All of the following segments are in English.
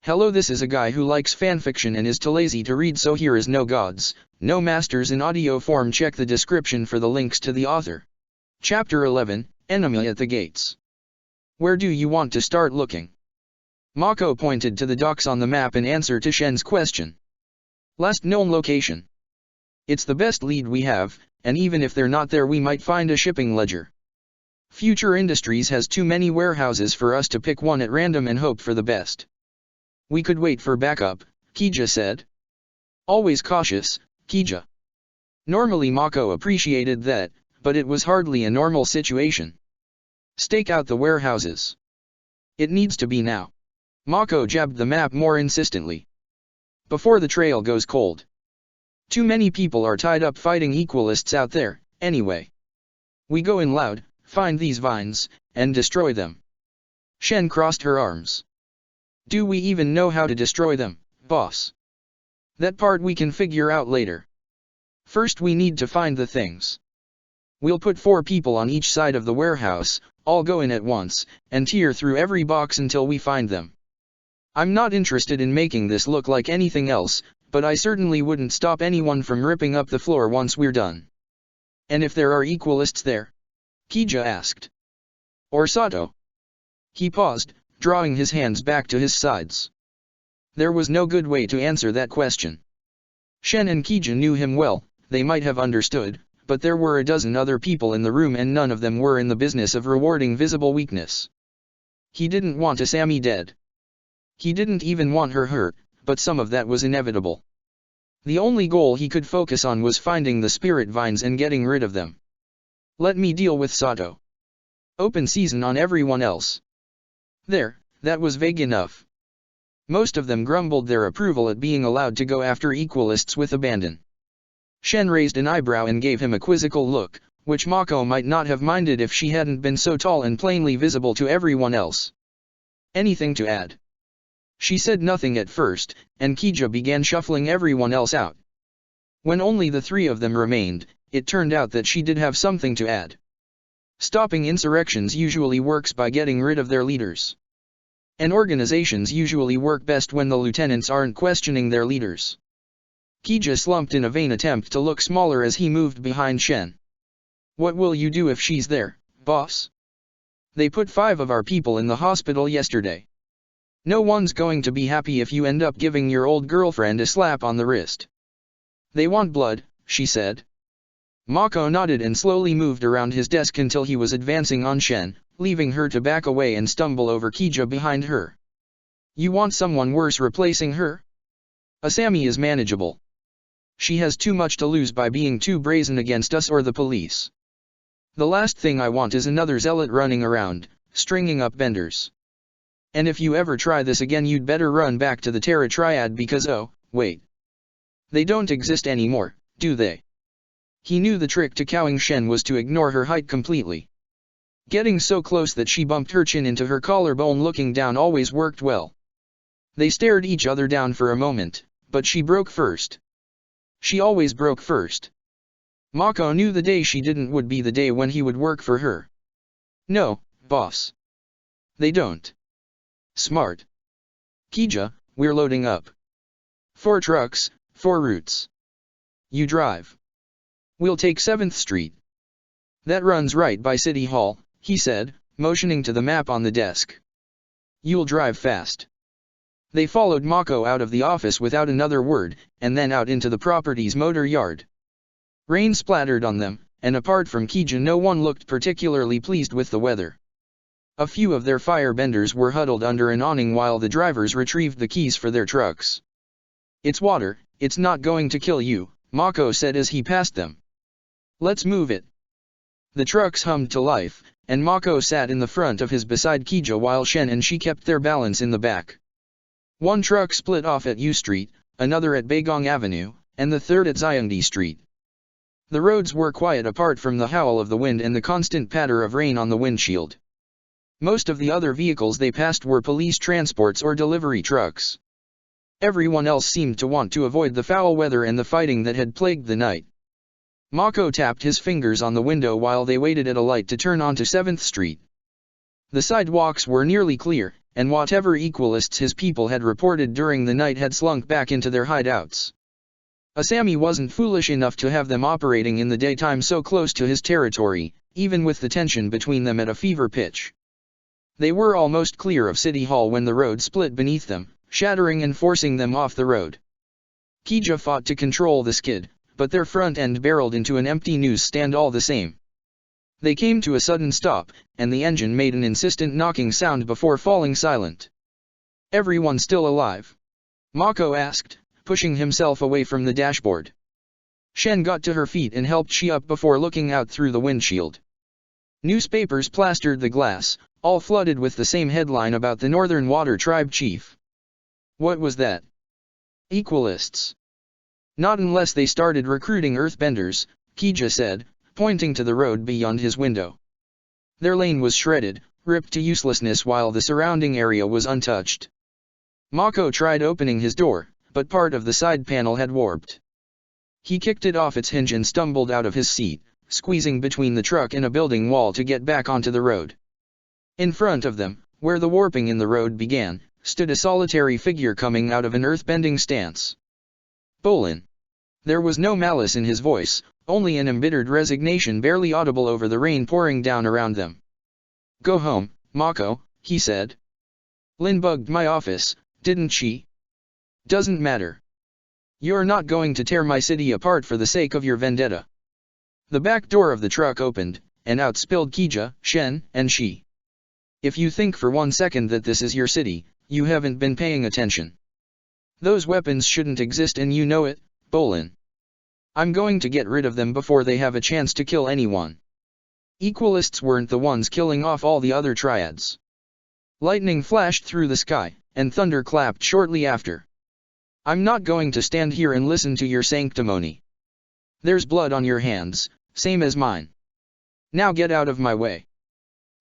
Hello, this is a guy who likes fanfiction and is too lazy to read, so here is no gods, no masters in audio form. Check the description for the links to the author. Chapter 11, Enemy at the Gates. Where do you want to start looking? Mako pointed to the docks on the map in answer to Shen's question. Last known location. It's the best lead we have, and even if they're not there we might find a shipping ledger. Future Industries has too many warehouses for us to pick one at random and hope for the best. We could wait for backup, Kija said. Always cautious, Kija. Normally Mako appreciated that, but it was hardly a normal situation. Stake out the warehouses. It needs to be now. Mako jabbed the map more insistently. Before the trail goes cold. Too many people are tied up fighting equalists out there, anyway. We go in loud, find these vines, and destroy them. Shen crossed her arms. Do we even know how to destroy them, boss? That part we can figure out later. First we need to find the things. We'll put 4 people on each side of the warehouse, all go in at once, and tear through every box until we find them. I'm not interested in making this look like anything else, but I certainly wouldn't stop anyone from ripping up the floor once we're done. And if there are equalists there? Kija asked. Or Sato? He paused, drawing his hands back to his sides. There was no good way to answer that question. Shen and Kija knew him well, they might have understood, but there were a dozen other people in the room and none of them were in the business of rewarding visible weakness. He didn't want Asami dead. He didn't even want her hurt, but some of that was inevitable. The only goal he could focus on was finding the spirit vines and getting rid of them. Let me deal with Sato. Open season on everyone else. There, that was vague enough. Most of them grumbled their approval at being allowed to go after equalists with abandon. Shen raised an eyebrow and gave him a quizzical look, which Mako might not have minded if she hadn't been so tall and plainly visible to everyone else. Anything to add? She said nothing at first, and Kija began shuffling everyone else out. When only the 3 of them remained, it turned out that she did have something to add. Stopping insurrections usually works by getting rid of their leaders. And organizations usually work best when the lieutenants aren't questioning their leaders. Kija slumped in a vain attempt to look smaller as he moved behind Shen. What will you do if she's there, boss? They put 5 of our people in the hospital yesterday. No one's going to be happy if you end up giving your old girlfriend a slap on the wrist. They want blood, she said. Mako nodded and slowly moved around his desk until he was advancing on Shen, leaving her to back away and stumble over Kija behind her. You want someone worse replacing her? Asami is manageable. She has too much to lose by being too brazen against us or the police. The last thing I want is another zealot running around, stringing up benders. And if you ever try this again you'd better run back to the Terra Triad because oh, wait. They don't exist anymore, do they? He knew the trick to cowing Shen was to ignore her height completely. Getting so close that she bumped her chin into her collarbone looking down always worked well. They stared each other down for a moment, but she broke first. She always broke first. Mako knew the day she didn't would be the day when he would work for her. No, boss. They don't. Smart. Kija, we're loading up. 4 trucks, 4 routes. You drive. We'll take 7th Street. That runs right by City Hall, he said, motioning to the map on the desk. You'll drive fast. They followed Mako out of the office without another word, and then out into the property's motor yard. Rain splattered on them, and apart from Kija no one looked particularly pleased with the weather. A few of their firebenders were huddled under an awning while the drivers retrieved the keys for their trucks. It's water, it's not going to kill you, Mako said as he passed them. Let's move it. The trucks hummed to life, and Mako sat in the front of his beside Kija while Shen and she kept their balance in the back. One truck split off at U Street, another at Bagong Avenue, and the third at Xiangdi Street. The roads were quiet apart from the howl of the wind and the constant patter of rain on the windshield. Most of the other vehicles they passed were police transports or delivery trucks. Everyone else seemed to want to avoid the foul weather and the fighting that had plagued the night. Mako tapped his fingers on the window while they waited at a light to turn onto 7th Street. The sidewalks were nearly clear, and whatever equalists his people had reported during the night had slunk back into their hideouts. Asami wasn't foolish enough to have them operating in the daytime so close to his territory, even with the tension between them at a fever pitch. They were almost clear of City Hall when the road split beneath them, shattering and forcing them off the road. Kija fought to control the skid, but their front end barreled into an empty newsstand all the same. They came to a sudden stop, and the engine made an insistent knocking sound before falling silent. "Everyone still alive?" Mako asked, pushing himself away from the dashboard. Shen got to her feet and helped she up before looking out through the windshield. Newspapers plastered the glass, all flooded with the same headline about the Northern Water Tribe chief. What was that? Equalists. Not unless they started recruiting earthbenders, Kija said, pointing to the road beyond his window. Their lane was shredded, ripped to uselessness while the surrounding area was untouched. Mako tried opening his door, but part of the side panel had warped. He kicked it off its hinge and stumbled out of his seat, squeezing between the truck and a building wall to get back onto the road. In front of them, where the warping in the road began, stood a solitary figure coming out of an earthbending stance. Bolin. There was no malice in his voice, only an embittered resignation barely audible over the rain pouring down around them. "Go home, Mako," he said. "Lin bugged my office, didn't she? Doesn't matter. You're not going to tear my city apart for the sake of your vendetta." The back door of the truck opened, and out spilled Kija, Shen, and she. "If you think for one second that this is your city, you haven't been paying attention. Those weapons shouldn't exist and you know it, Bolin. I'm going to get rid of them before they have a chance to kill anyone. Equalists weren't the ones killing off all the other triads." Lightning flashed through the sky, and thunder clapped shortly after. "I'm not going to stand here and listen to your sanctimony. There's blood on your hands, same as mine. Now get out of my way."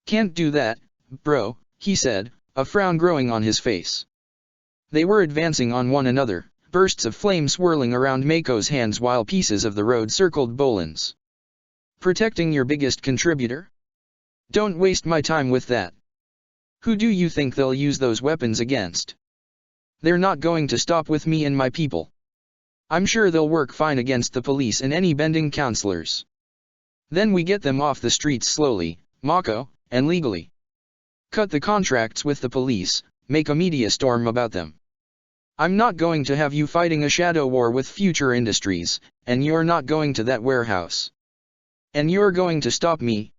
"Can't do that, bro," he said, a frown growing on his face. They were advancing on one another, bursts of flame swirling around Mako's hands while pieces of the road circled Bolin's. "Protecting your biggest contributor? Don't waste my time with that. Who do you think they'll use those weapons against? They're not going to stop with me and my people. I'm sure they'll work fine against the police and any bending counselors. Then we get them off the streets slowly, Mako, and legally. Cut the contracts with the police, make a media storm about them. I'm not going to have you fighting a shadow war with Future Industries, and you're not going to that warehouse. And you're going to stop me?"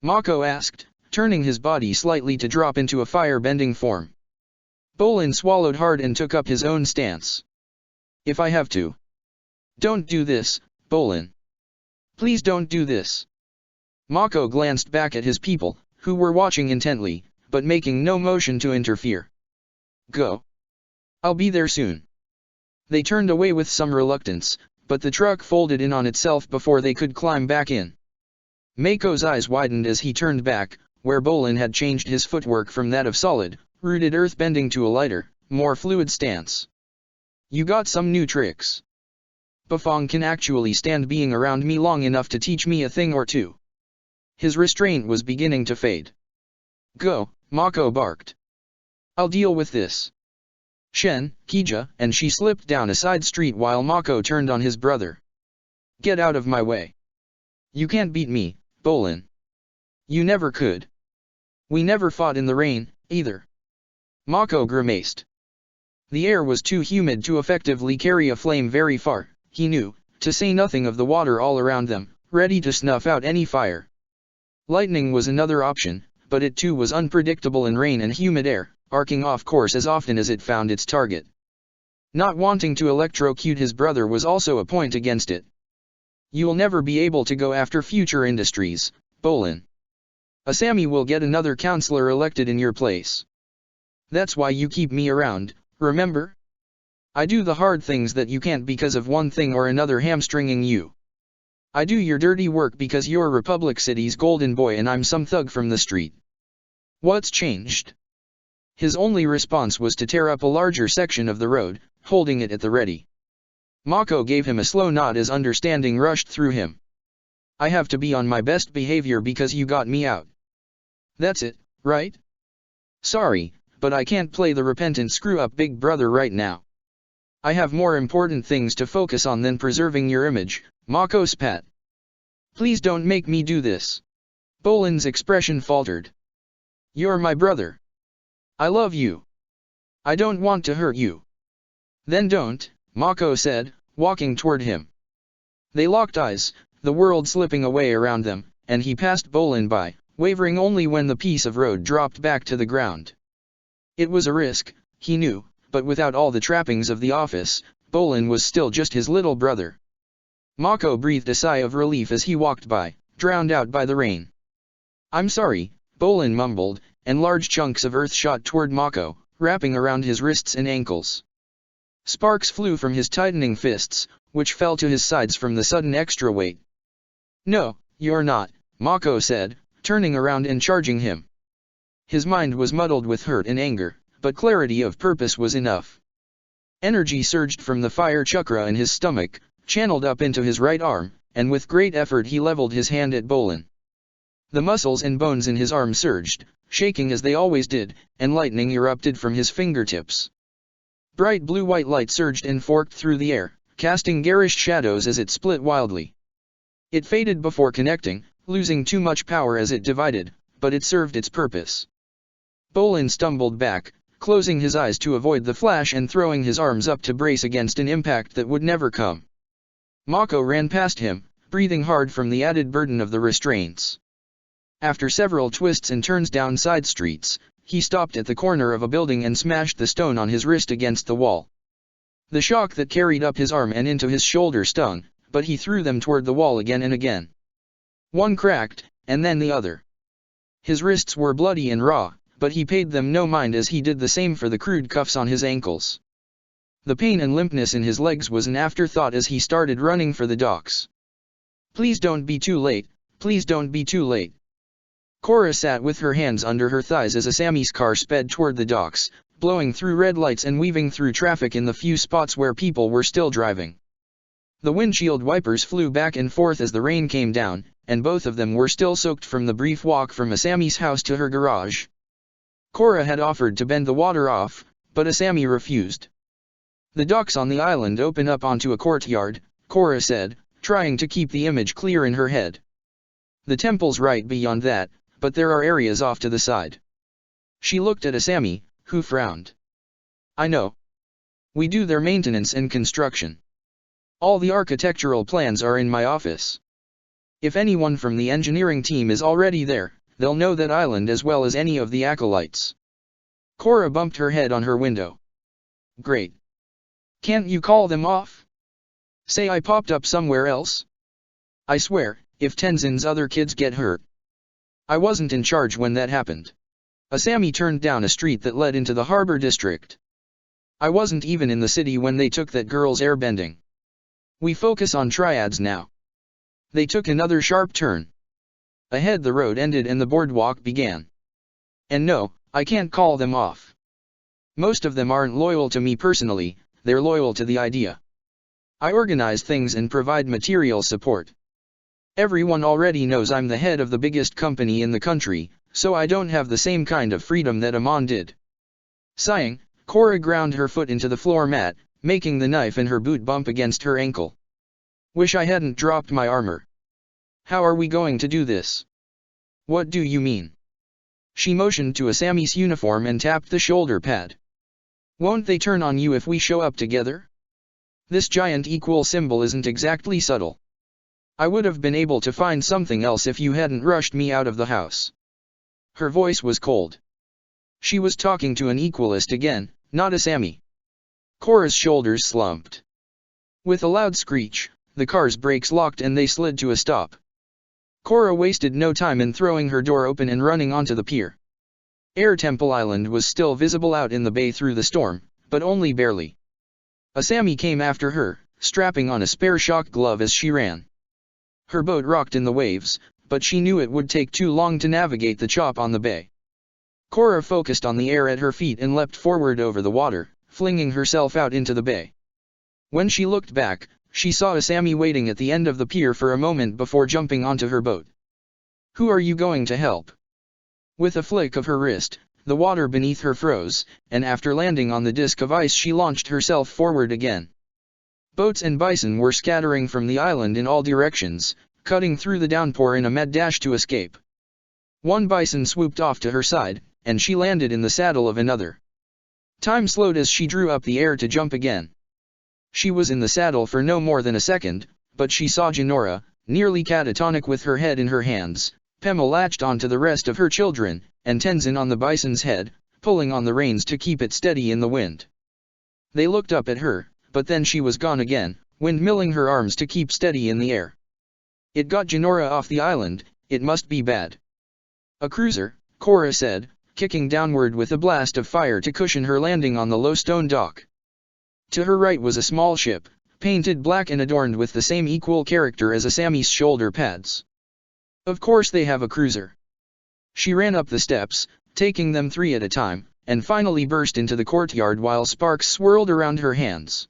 Mako asked, turning his body slightly to drop into a fire-bending form. Bolin swallowed hard and took up his own stance. "If I have to." "Don't do this, Bolin. Please don't do this." Mako glanced back at his people, who were watching intently, but making no motion to interfere. "Go. I'll be there soon." They turned away with some reluctance, but the truck folded in on itself before they could climb back in. Mako's eyes widened as he turned back, where Bolin had changed his footwork from that of solid, rooted earthbending to a lighter, more fluid stance. "You got some new tricks. Bafong can actually stand being around me long enough to teach me a thing or two." His restraint was beginning to fade. "Go," Mako barked. "I'll deal with this." Shen, Kija, and she slipped down a side street while Mako turned on his brother. "Get out of my way. You can't beat me, Bolin. You never could. We never fought in the rain, either." Mako grimaced. The air was too humid to effectively carry a flame very far, he knew, to say nothing of the water all around them, ready to snuff out any fire. Lightning was another option, but it too was unpredictable in rain and humid air, arcing off course as often as it found its target. Not wanting to electrocute his brother was also a point against it. "You'll never be able to go after Future Industries, Bolin. Asami will get another counselor elected in your place. That's why you keep me around, remember? I do the hard things that you can't because of one thing or another hamstringing you. I do your dirty work because you're Republic City's golden boy and I'm some thug from the street. What's changed?" His only response was to tear up a larger section of the road, holding it at the ready. Mako gave him a slow nod as understanding rushed through him. "I have to be on my best behavior because you got me out. That's it, right? Sorry, but I can't play the repentant screw-up big brother right now. I have more important things to focus on than preserving your image, Mako spat. Please don't make me do this. Bolin's expression faltered. You're my brother. I love you. I don't want to hurt you. Then don't, Mako said, walking toward him. They locked eyes, the world slipping away around them, and he passed Bolin by, wavering only when the piece of road dropped back to the ground. It was a risk, he knew, but without all the trappings of the office, Bolin was still just his little brother. Mako breathed a sigh of relief as he walked by, drowned out by the rain. I'm sorry, Bolin mumbled, and large chunks of earth shot toward Mako, wrapping around his wrists and ankles. Sparks flew from his tightening fists, which fell to his sides from the sudden extra weight. No, you're not, Mako said, turning around and charging him. His mind was muddled with hurt and anger, but clarity of purpose was enough. Energy surged from the fire chakra in his stomach, channeled up into his right arm, and with great effort he leveled his hand at Bolin. The muscles and bones in his arm surged, shaking as they always did, and lightning erupted from his fingertips. Bright blue-white light surged and forked through the air, casting garish shadows as it split wildly. It faded before connecting, losing too much power as it divided, but it served its purpose. Bolin stumbled back, closing his eyes to avoid the flash and throwing his arms up to brace against an impact that would never come. Mako ran past him, breathing hard from the added burden of the restraints. After several twists and turns down side streets, he stopped at the corner of a building and smashed the stone on his wrist against the wall. The shock that carried up his arm and into his shoulder stung, but he threw them toward the wall again and again. One cracked, and then the other. His wrists were bloody and raw, but he paid them no mind as he did the same for the crude cuffs on his ankles. The pain and limpness in his legs was an afterthought as he started running for the docks. Please don't be too late, please don't be too late. Cora sat with her hands under her thighs as Asami's car sped toward the docks, blowing through red lights and weaving through traffic in the few spots where people were still driving. The windshield wipers flew back and forth as the rain came down, and both of them were still soaked from the brief walk from Asami's house to her garage. Cora had offered to bend the water off, but Asami refused. The docks on the island open up onto a courtyard, Cora said, trying to keep the image clear in her head. The temple's right beyond that, but there are areas off to the side. She looked at Asami, who frowned. I know. We do their maintenance and construction. All the architectural plans are in my office. If anyone from the engineering team is already there, they'll know that island as well as any of the acolytes. Cora bumped her head on her window. Great. Can't you call them off? Say I popped up somewhere else? I swear, if Tenzin's other kids get hurt. I wasn't in charge when that happened. Asami turned down a street that led into the harbor district. I wasn't even in the city when they took that girl's airbending. We focus on triads now. They took another sharp turn. Ahead the road ended and the boardwalk began. And no, I can't call them off. Most of them aren't loyal to me personally, they're loyal to the idea. I organize things and provide material support. Everyone already knows I'm the head of the biggest company in the country, so I don't have the same kind of freedom that Amon did. Sighing, Cora ground her foot into the floor mat, making the knife in her boot bump against her ankle. Wish I hadn't dropped my armor. How are we going to do this? What do you mean? She motioned to Asami's uniform and tapped the shoulder pad. Won't they turn on you if we show up together? This giant equal symbol isn't exactly subtle. I would have been able to find something else if you hadn't rushed me out of the house. Her voice was cold. She was talking to an equalist again, not Asami. Cora's shoulders slumped. With a loud screech, the car's brakes locked and they slid to a stop. Cora wasted no time in throwing her door open and running onto the pier. Air Temple Island was still visible out in the bay through the storm, but only barely. Asami came after her, strapping on a spare shock glove as she ran. Her boat rocked in the waves, but she knew it would take too long to navigate the chop on the bay. Cora focused on the air at her feet and leapt forward over the water, flinging herself out into the bay. When she looked back, she saw Asami waiting at the end of the pier for a moment before jumping onto her boat. Who are you going to help? With a flick of her wrist, The water beneath her froze, and after landing on the disc of ice she launched herself forward again. Boats and bison were scattering from the island in all directions, cutting through the downpour in a mad dash to escape. One bison swooped off to her side, and she landed in the saddle of another. Time slowed as she drew up the air to jump again. She was in the saddle for no more than a second, but she saw Jinora, nearly catatonic with her head in her hands, Pema latched onto the rest of her children, and Tenzin on the bison's head, pulling on the reins to keep it steady in the wind. They looked up at her, but then she was gone again, windmilling her arms to keep steady in the air. It got Jinora off the island, it must be bad. A cruiser, Korra said, kicking downward with a blast of fire to cushion her landing on the low stone dock. To her right was a small ship, painted black and adorned with the same equal character as Asami's shoulder pads. Of course they have a cruiser. She ran up the steps, taking them 3 at a time, and finally burst into the courtyard while sparks swirled around her hands.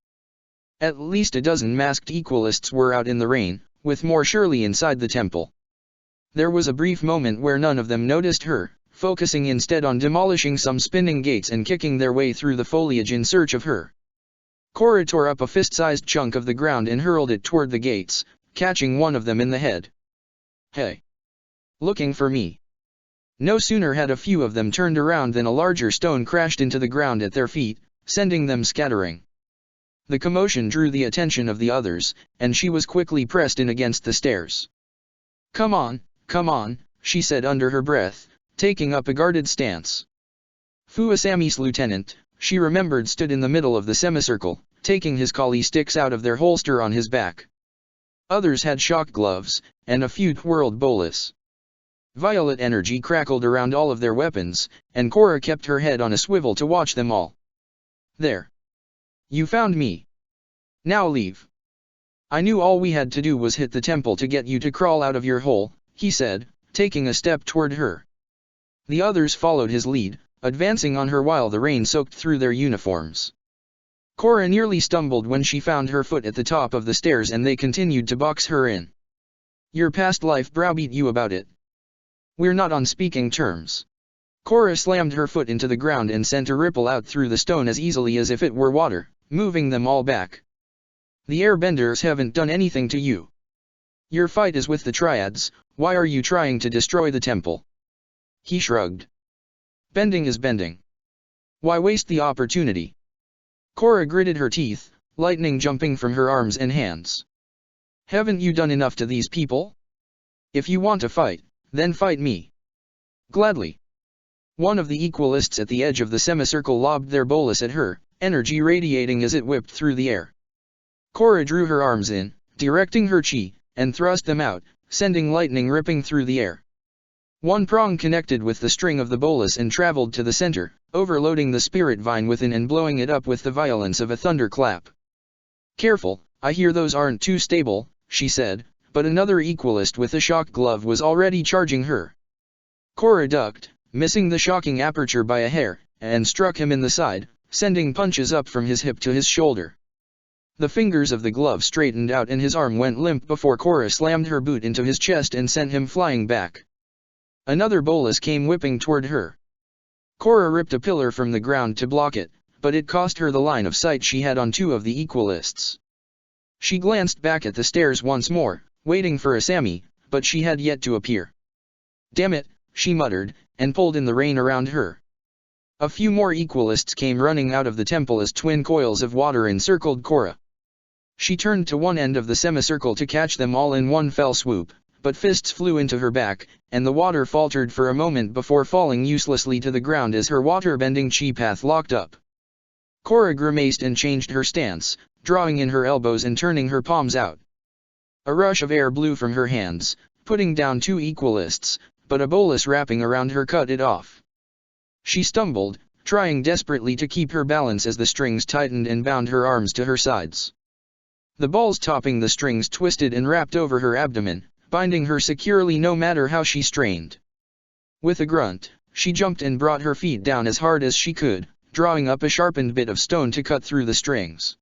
At least a dozen masked equalists were out in the rain, with more surely inside the temple. There was a brief moment where none of them noticed her, focusing instead on demolishing some spinning gates and kicking their way through the foliage in search of her. Korra tore up a fist-sized chunk of the ground and hurled it toward the gates, catching one of them in the head. "Hey! Looking for me?" No sooner had a few of them turned around than a larger stone crashed into the ground at their feet, sending them scattering. The commotion drew the attention of the others, and she was quickly pressed in against the stairs. Come on," she said under her breath, taking up a guarded stance. Fu Asami's lieutenant, she remembered, stood in the middle of the semicircle, taking his kali sticks out of their holster on his back. Others had shock gloves, and a few twirled bolas. Violet energy crackled around all of their weapons, and Korra kept her head on a swivel to watch them all. "There. You found me. Now leave. I knew all we had to do was hit the temple to get you to crawl out of your hole," he said, taking a step toward her. The others followed his lead, advancing on her while the rain soaked through their uniforms. Korra nearly stumbled when she found her foot at the top of the stairs and they continued to box her in. "Your past life browbeat you about it. We're not on speaking terms." Korra slammed her foot into the ground and sent a ripple out through the stone as easily as if it were water, moving them all back. "The airbenders haven't done anything to you. Your fight is with the triads, why are you trying to destroy the temple?" He shrugged. "Bending is bending. Why waste the opportunity?" Korra gritted her teeth, lightning jumping from her arms and hands. "Haven't you done enough to these people? If you want to fight, then fight me." "Gladly." One of the equalists at the edge of the semicircle lobbed their bolus at her, energy radiating as it whipped through the air. Korra drew her arms in, directing her chi, and thrust them out, sending lightning ripping through the air. One prong connected with the string of the bolus and traveled to the center, overloading the spirit vine within and blowing it up with the violence of a thunderclap. "Careful, I hear those aren't too stable," she said, but another equalist with a shock glove was already charging her. Korra ducked, missing the shocking aperture by a hair, and struck him in the side, sending punches up from his hip to his shoulder. The fingers of the glove straightened out and his arm went limp before Korra slammed her boot into his chest and sent him flying back. Another bolus came whipping toward her. Korra ripped a pillar from the ground to block it, but it cost her the line of sight she had on 2 of the equalists. She glanced back at the stairs once more, waiting for Asami, but she had yet to appear. "Damn it," she muttered, and pulled in the rain around her. A few more equalists came running out of the temple as twin coils of water encircled Korra. She turned to one end of the semicircle to catch them all in one fell swoop, but fists flew into her back, and the water faltered for a moment before falling uselessly to the ground as her water-bending chi path locked up. Korra grimaced and changed her stance, drawing in her elbows and turning her palms out. A rush of air blew from her hands, putting down 2 equalists, but a bolus wrapping around her cut it off. She stumbled, trying desperately to keep her balance as the strings tightened and bound her arms to her sides. The balls topping the strings twisted and wrapped over her abdomen, binding her securely no matter how she strained. With a grunt, she jumped and brought her feet down as hard as she could, drawing up a sharpened bit of stone to cut through the strings.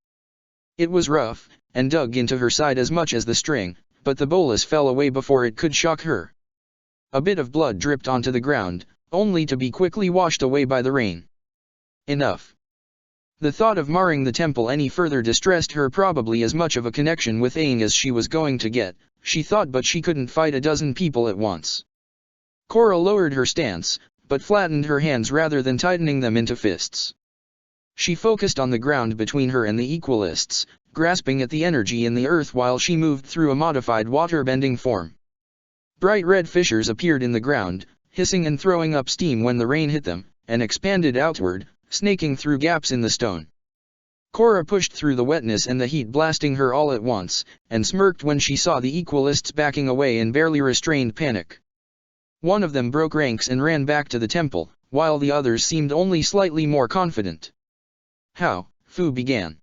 It was rough, and dug into her side as much as the string, but the bolus fell away before it could shock her. A bit of blood dripped onto the ground, only to be quickly washed away by the rain. Enough. The thought of marring the temple any further distressed her, probably as much of a connection with Aang as she was going to get, she thought, but she couldn't fight a dozen people at once. Korra lowered her stance, but flattened her hands rather than tightening them into fists. She focused on the ground between her and the Equalists, grasping at the energy in the earth while she moved through a modified water-bending form. Bright red fissures appeared in the ground, hissing and throwing up steam when the rain hit them, and expanded outward, snaking through gaps in the stone. Korra pushed through the wetness and the heat blasting her all at once, and smirked when she saw the Equalists backing away in barely restrained panic. One of them broke ranks and ran back to the temple, while the others seemed only slightly more confident. "How?" Fu began.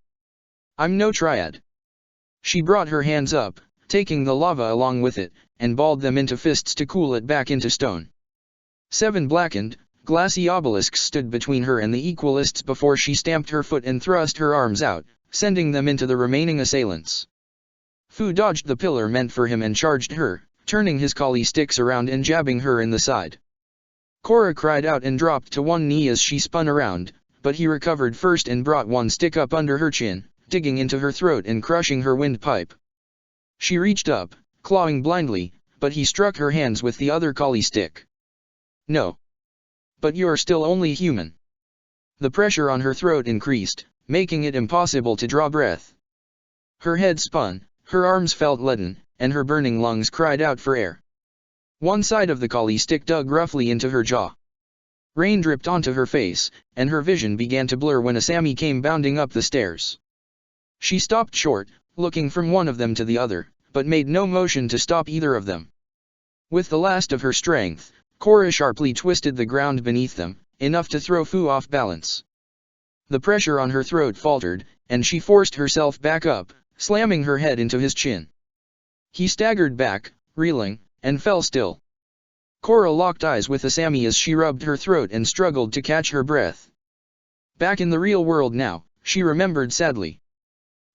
"I'm no triad." She brought her hands up, taking the lava along with it, and balled them into fists to cool it back into stone. 7 blackened, glassy obelisks stood between her and the Equalists before she stamped her foot and thrust her arms out, sending them into the remaining assailants. Fu dodged the pillar meant for him and charged her, turning his Kali sticks around and jabbing her in the side. Korra cried out and dropped to one knee as she spun around, but he recovered first and brought one stick up under her chin, digging into her throat and crushing her windpipe. She reached up, clawing blindly, but he struck her hands with the other Kali stick. "No. But you're still only human." The pressure on her throat increased, making it impossible to draw breath. Her head spun, her arms felt leaden, and her burning lungs cried out for air. One side of the Kali stick dug roughly into her jaw. Rain dripped onto her face, and her vision began to blur when Asami came bounding up the stairs. She stopped short, looking from one of them to the other, but made no motion to stop either of them. With the last of her strength, Korra sharply twisted the ground beneath them, enough to throw Fu off balance. The pressure on her throat faltered, and she forced herself back up, slamming her head into his chin. He staggered back, reeling, and fell still. Korra locked eyes with Asami as she rubbed her throat and struggled to catch her breath. Back in the real world now, she remembered sadly.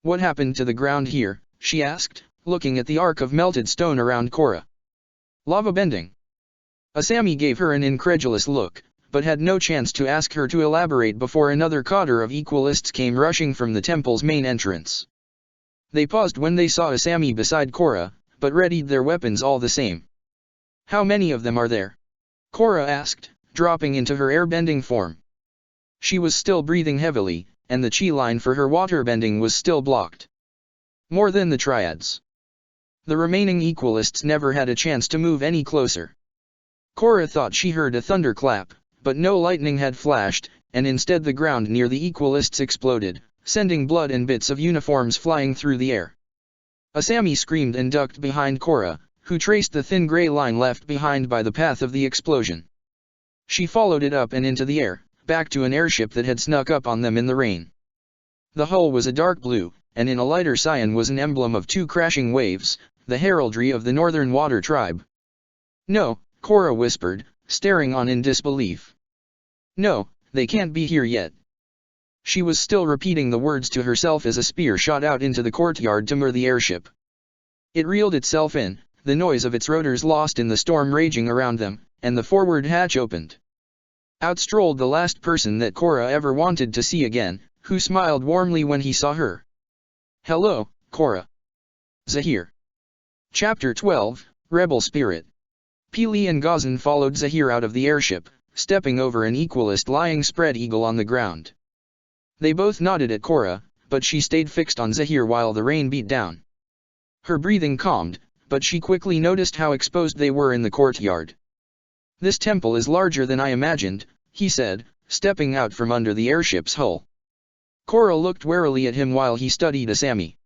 "What happened to the ground here?" she asked, looking at the arc of melted stone around Korra. "Lava bending." Asami gave her an incredulous look, but had no chance to ask her to elaborate before another cadre of Equalists came rushing from the temple's main entrance. They paused when they saw Asami beside Korra, but readied their weapons all the same. "How many of them are there?" Korra asked, dropping into her airbending form. She was still breathing heavily, and the chi line for her waterbending was still blocked. "More than the triads." The remaining Equalists never had a chance to move any closer. Korra thought she heard a thunderclap, but no lightning had flashed, and instead the ground near the Equalists exploded, sending blood and bits of uniforms flying through the air. Asami screamed and ducked behind Korra, who traced the thin gray line left behind by the path of the explosion. She followed it up and into the air, back to an airship that had snuck up on them in the rain. The hull was a dark blue, and in a lighter cyan was an emblem of 2 crashing waves, the heraldry of the Northern Water Tribe. "No," Korra whispered, staring on in disbelief. "No, they can't be here yet." She was still repeating the words to herself as a spear shot out into the courtyard to moor the airship. It reeled itself in, the noise of its rotors lost in the storm raging around them, and the forward hatch opened. Out strolled the last person that Korra ever wanted to see again, who smiled warmly when he saw her. "Hello, Korra." Zahir. Chapter 12, Rebel Spirit. Peely and Gazan followed Zahir out of the airship, stepping over an Equalist lying spread eagle on the ground. They both nodded at Korra, but she stayed fixed on Zahir while the rain beat down. Her breathing calmed, but she quickly noticed how exposed they were in the courtyard. "This temple is larger than I imagined," he said, stepping out from under the airship's hull. Korra looked warily at him while he studied Asami.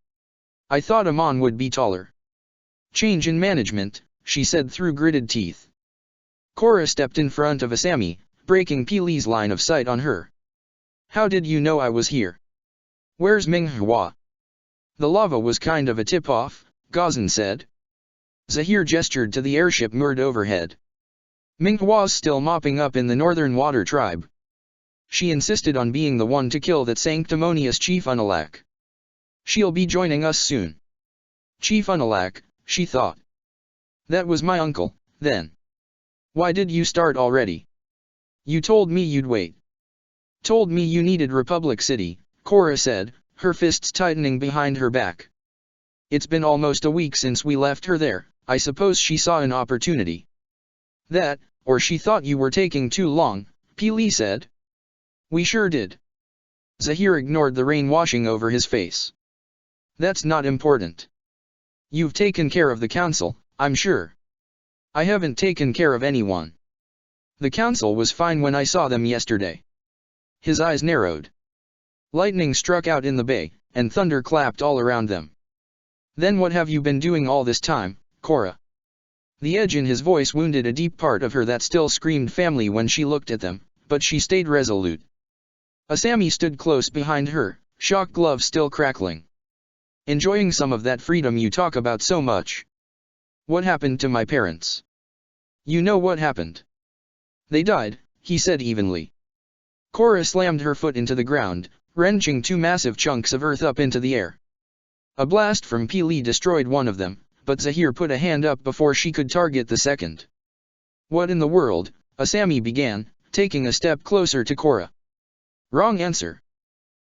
"I thought Amon would be taller." "Change in management," she said through gritted teeth. Korra stepped in front of Asami, breaking Peely's line of sight on her. "How did you know I was here?" "Where's Minghua?" "The lava was kind of a tip-off," Gazan said. Zahir gestured to the airship moored overhead. "Minghua's still mopping up in the Northern Water Tribe. She insisted on being the one to kill that sanctimonious Chief Unalaq. She'll be joining us soon." "Chief Unalaq," she thought. "That was my uncle, then. Why did you start already?" You told me you'd wait. Told me you needed Republic City, Cora said, her fists tightening behind her back. It's been almost a week since we left her there, I suppose she saw an opportunity. That, or she thought you were taking too long, Peely said. We sure did. Zahir ignored the rain washing over his face. That's not important. You've taken care of the council, I'm sure. I haven't taken care of anyone. The council was fine when I saw them yesterday. His eyes narrowed. Lightning struck out in the bay, and thunder clapped all around them. Then what have you been doing all this time, Cora? The edge in his voice wounded a deep part of her that still screamed family when she looked at them, but she stayed resolute. Asami stood close behind her, shock gloves still crackling. Enjoying some of that freedom you talk about so much. What happened to my parents? You know what happened. They died, he said evenly. Cora slammed her foot into the ground, wrenching two massive chunks of earth up into the air. A blast from Peely destroyed one of them, but Zahir put a hand up before she could target the second. What in the world? Asami began, taking a step closer to Cora. Wrong answer.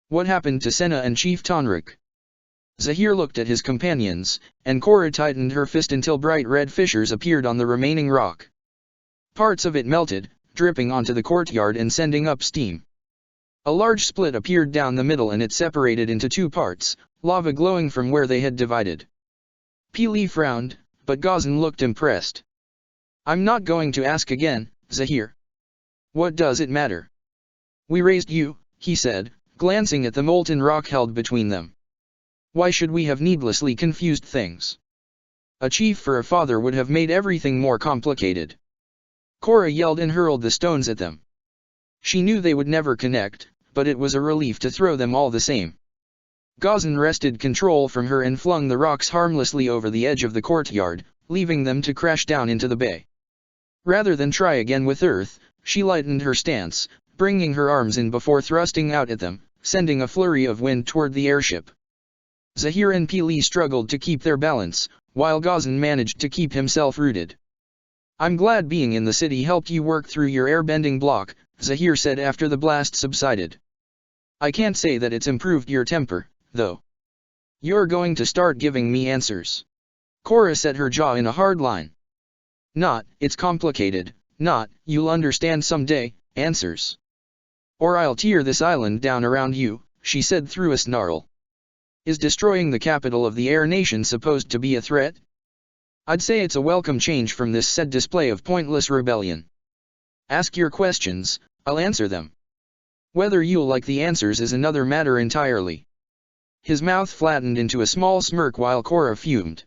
What happened to Senna and Chief Tonrik? Zahir looked at his companions, and Cora tightened her fist until bright red fissures appeared on the remaining rock. Parts of it melted, dripping onto the courtyard and sending up steam. A large split appeared down the middle and it separated into two parts, lava glowing from where they had divided. Peely frowned, but Gazan looked impressed. I'm not going to ask again, Zahir. What does it matter? We raised you, he said, glancing at the molten rock held between them. Why should we have needlessly confused things? A chief for a father would have made everything more complicated. Cora yelled and hurled the stones at them. She knew they would never connect, but it was a relief to throw them all the same. Gazan wrested control from her and flung the rocks harmlessly over the edge of the courtyard, leaving them to crash down into the bay. Rather than try again with earth, she lightened her stance, bringing her arms in before thrusting out at them, sending a flurry of wind toward the airship. Zahir and Peely struggled to keep their balance, while Gazan managed to keep himself rooted. I'm glad being in the city helped you work through your airbending block, Zahir said after the blast subsided. I can't say that it's improved your temper, though. You're going to start giving me answers. Cora set her jaw in a hard line. Not, it's complicated, not, you'll understand someday, answers. Or I'll tear this island down around you, she said through a snarl. Is destroying the capital of the Air Nation supposed to be a threat? I'd say it's a welcome change from this said display of pointless rebellion. Ask your questions, I'll answer them. Whether you'll like the answers is another matter entirely. His mouth flattened into a small smirk while Cora fumed.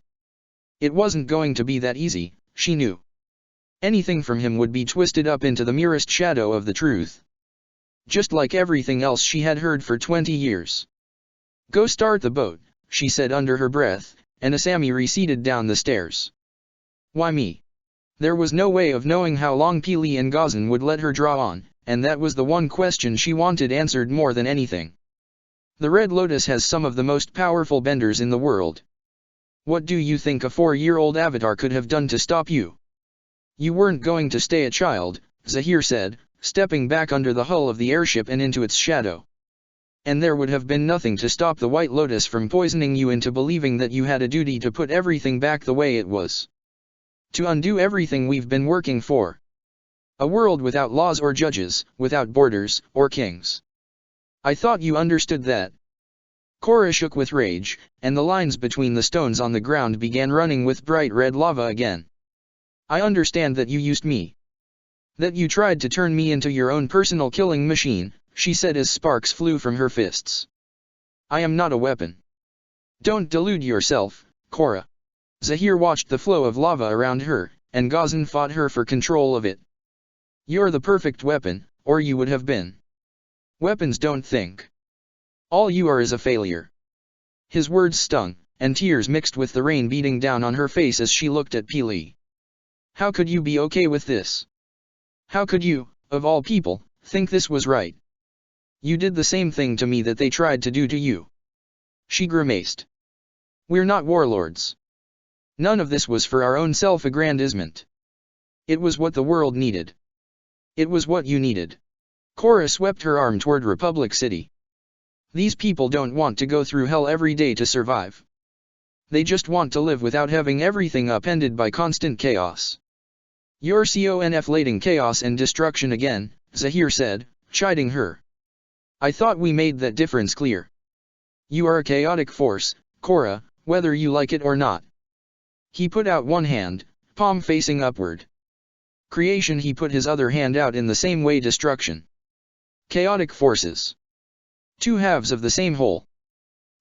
It wasn't going to be that easy, she knew. Anything from him would be twisted up into the merest shadow of the truth. Just like everything else she had heard for 20 years. Go start the boat, she said under her breath, and Asami receded down the stairs. Why me? There was no way of knowing how long Peely and Gazan would let her draw on, and that was the one question she wanted answered more than anything. The Red Lotus has some of the most powerful benders in the world. What do you think a 4-year-old avatar could have done to stop you? You weren't going to stay a child, Zahir said, stepping back under the hull of the airship and into its shadow. And there would have been nothing to stop the White Lotus from poisoning you into believing that you had a duty to put everything back the way it was. To undo everything we've been working for. A world without laws or judges, without borders, or kings. I thought you understood that. Cora shook with rage, and the lines between the stones on the ground began running with bright red lava again. I understand that you used me. That you tried to turn me into your own personal killing machine, she said as sparks flew from her fists. I am not a weapon. Don't delude yourself, Cora. Zahir watched the flow of lava around her, and Gazan fought her for control of it. You're the perfect weapon, or you would have been. Weapons don't think. All you are is a failure. His words stung, and tears mixed with the rain beating down on her face as she looked at Peely. How could you be okay with this? How could you, of all people, think this was right? You did the same thing to me that they tried to do to you. She grimaced. We're not warlords. None of this was for our own self-aggrandizement. It was what the world needed. It was what you needed. Korra swept her arm toward Republic City. These people don't want to go through hell every day to survive. They just want to live without having everything upended by constant chaos. You're conflating chaos and destruction again, Zahir said, chiding her. I thought we made that difference clear. You are a chaotic force, Korra, whether you like it or not. He put out one hand, palm facing upward. Creation. He put his other hand out in the same way. Destruction. Chaotic forces. Two halves of the same whole.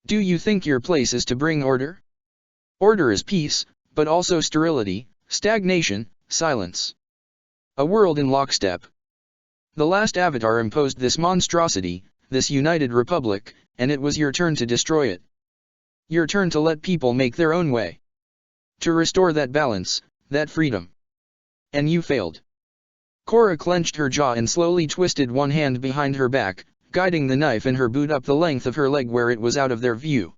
Do you think your place is to bring order? Order is peace, but also sterility, stagnation, silence. A world in lockstep. The last Avatar imposed this monstrosity, this united republic, and it was your turn to destroy it. Your turn to let people make their own way. To restore that balance, that freedom. And you failed. Korra clenched her jaw and slowly twisted one hand behind her back, guiding the knife in her boot up the length of her leg where it was out of their view.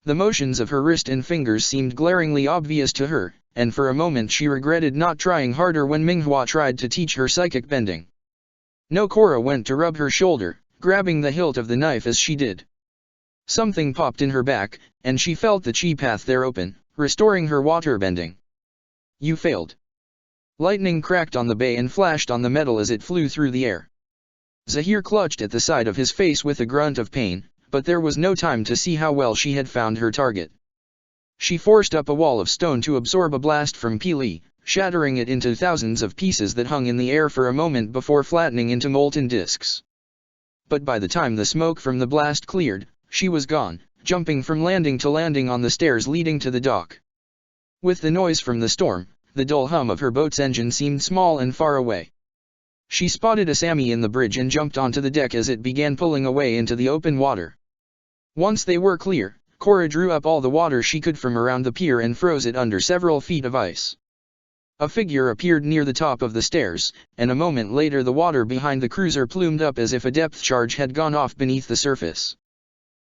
The motions of her wrist and fingers seemed glaringly obvious to her, and for a moment she regretted not trying harder when Minghua tried to teach her psychic bending. No. Korra went to rub her shoulder, grabbing the hilt of the knife as she did. Something popped in her back, and she felt the chi path there open, restoring her water bending. You failed. Lightning cracked on the bay and flashed on the metal as it flew through the air. Zahir clutched at the side of his face with a grunt of pain, but there was no time to see how well she had found her target. She forced up a wall of stone to absorb a blast from Pili, shattering it into thousands of pieces that hung in the air for a moment before flattening into molten discs. But by the time the smoke from the blast cleared, she was gone, jumping from landing to landing on the stairs leading to the dock. With the noise from the storm, the dull hum of her boat's engine seemed small and far away. She spotted Asami in the bridge and jumped onto the deck as it began pulling away into the open water. Once they were clear, Korra drew up all the water she could from around the pier and froze it under several feet of ice. A figure appeared near the top of the stairs, and a moment later the water behind the cruiser plumed up as if a depth charge had gone off beneath the surface.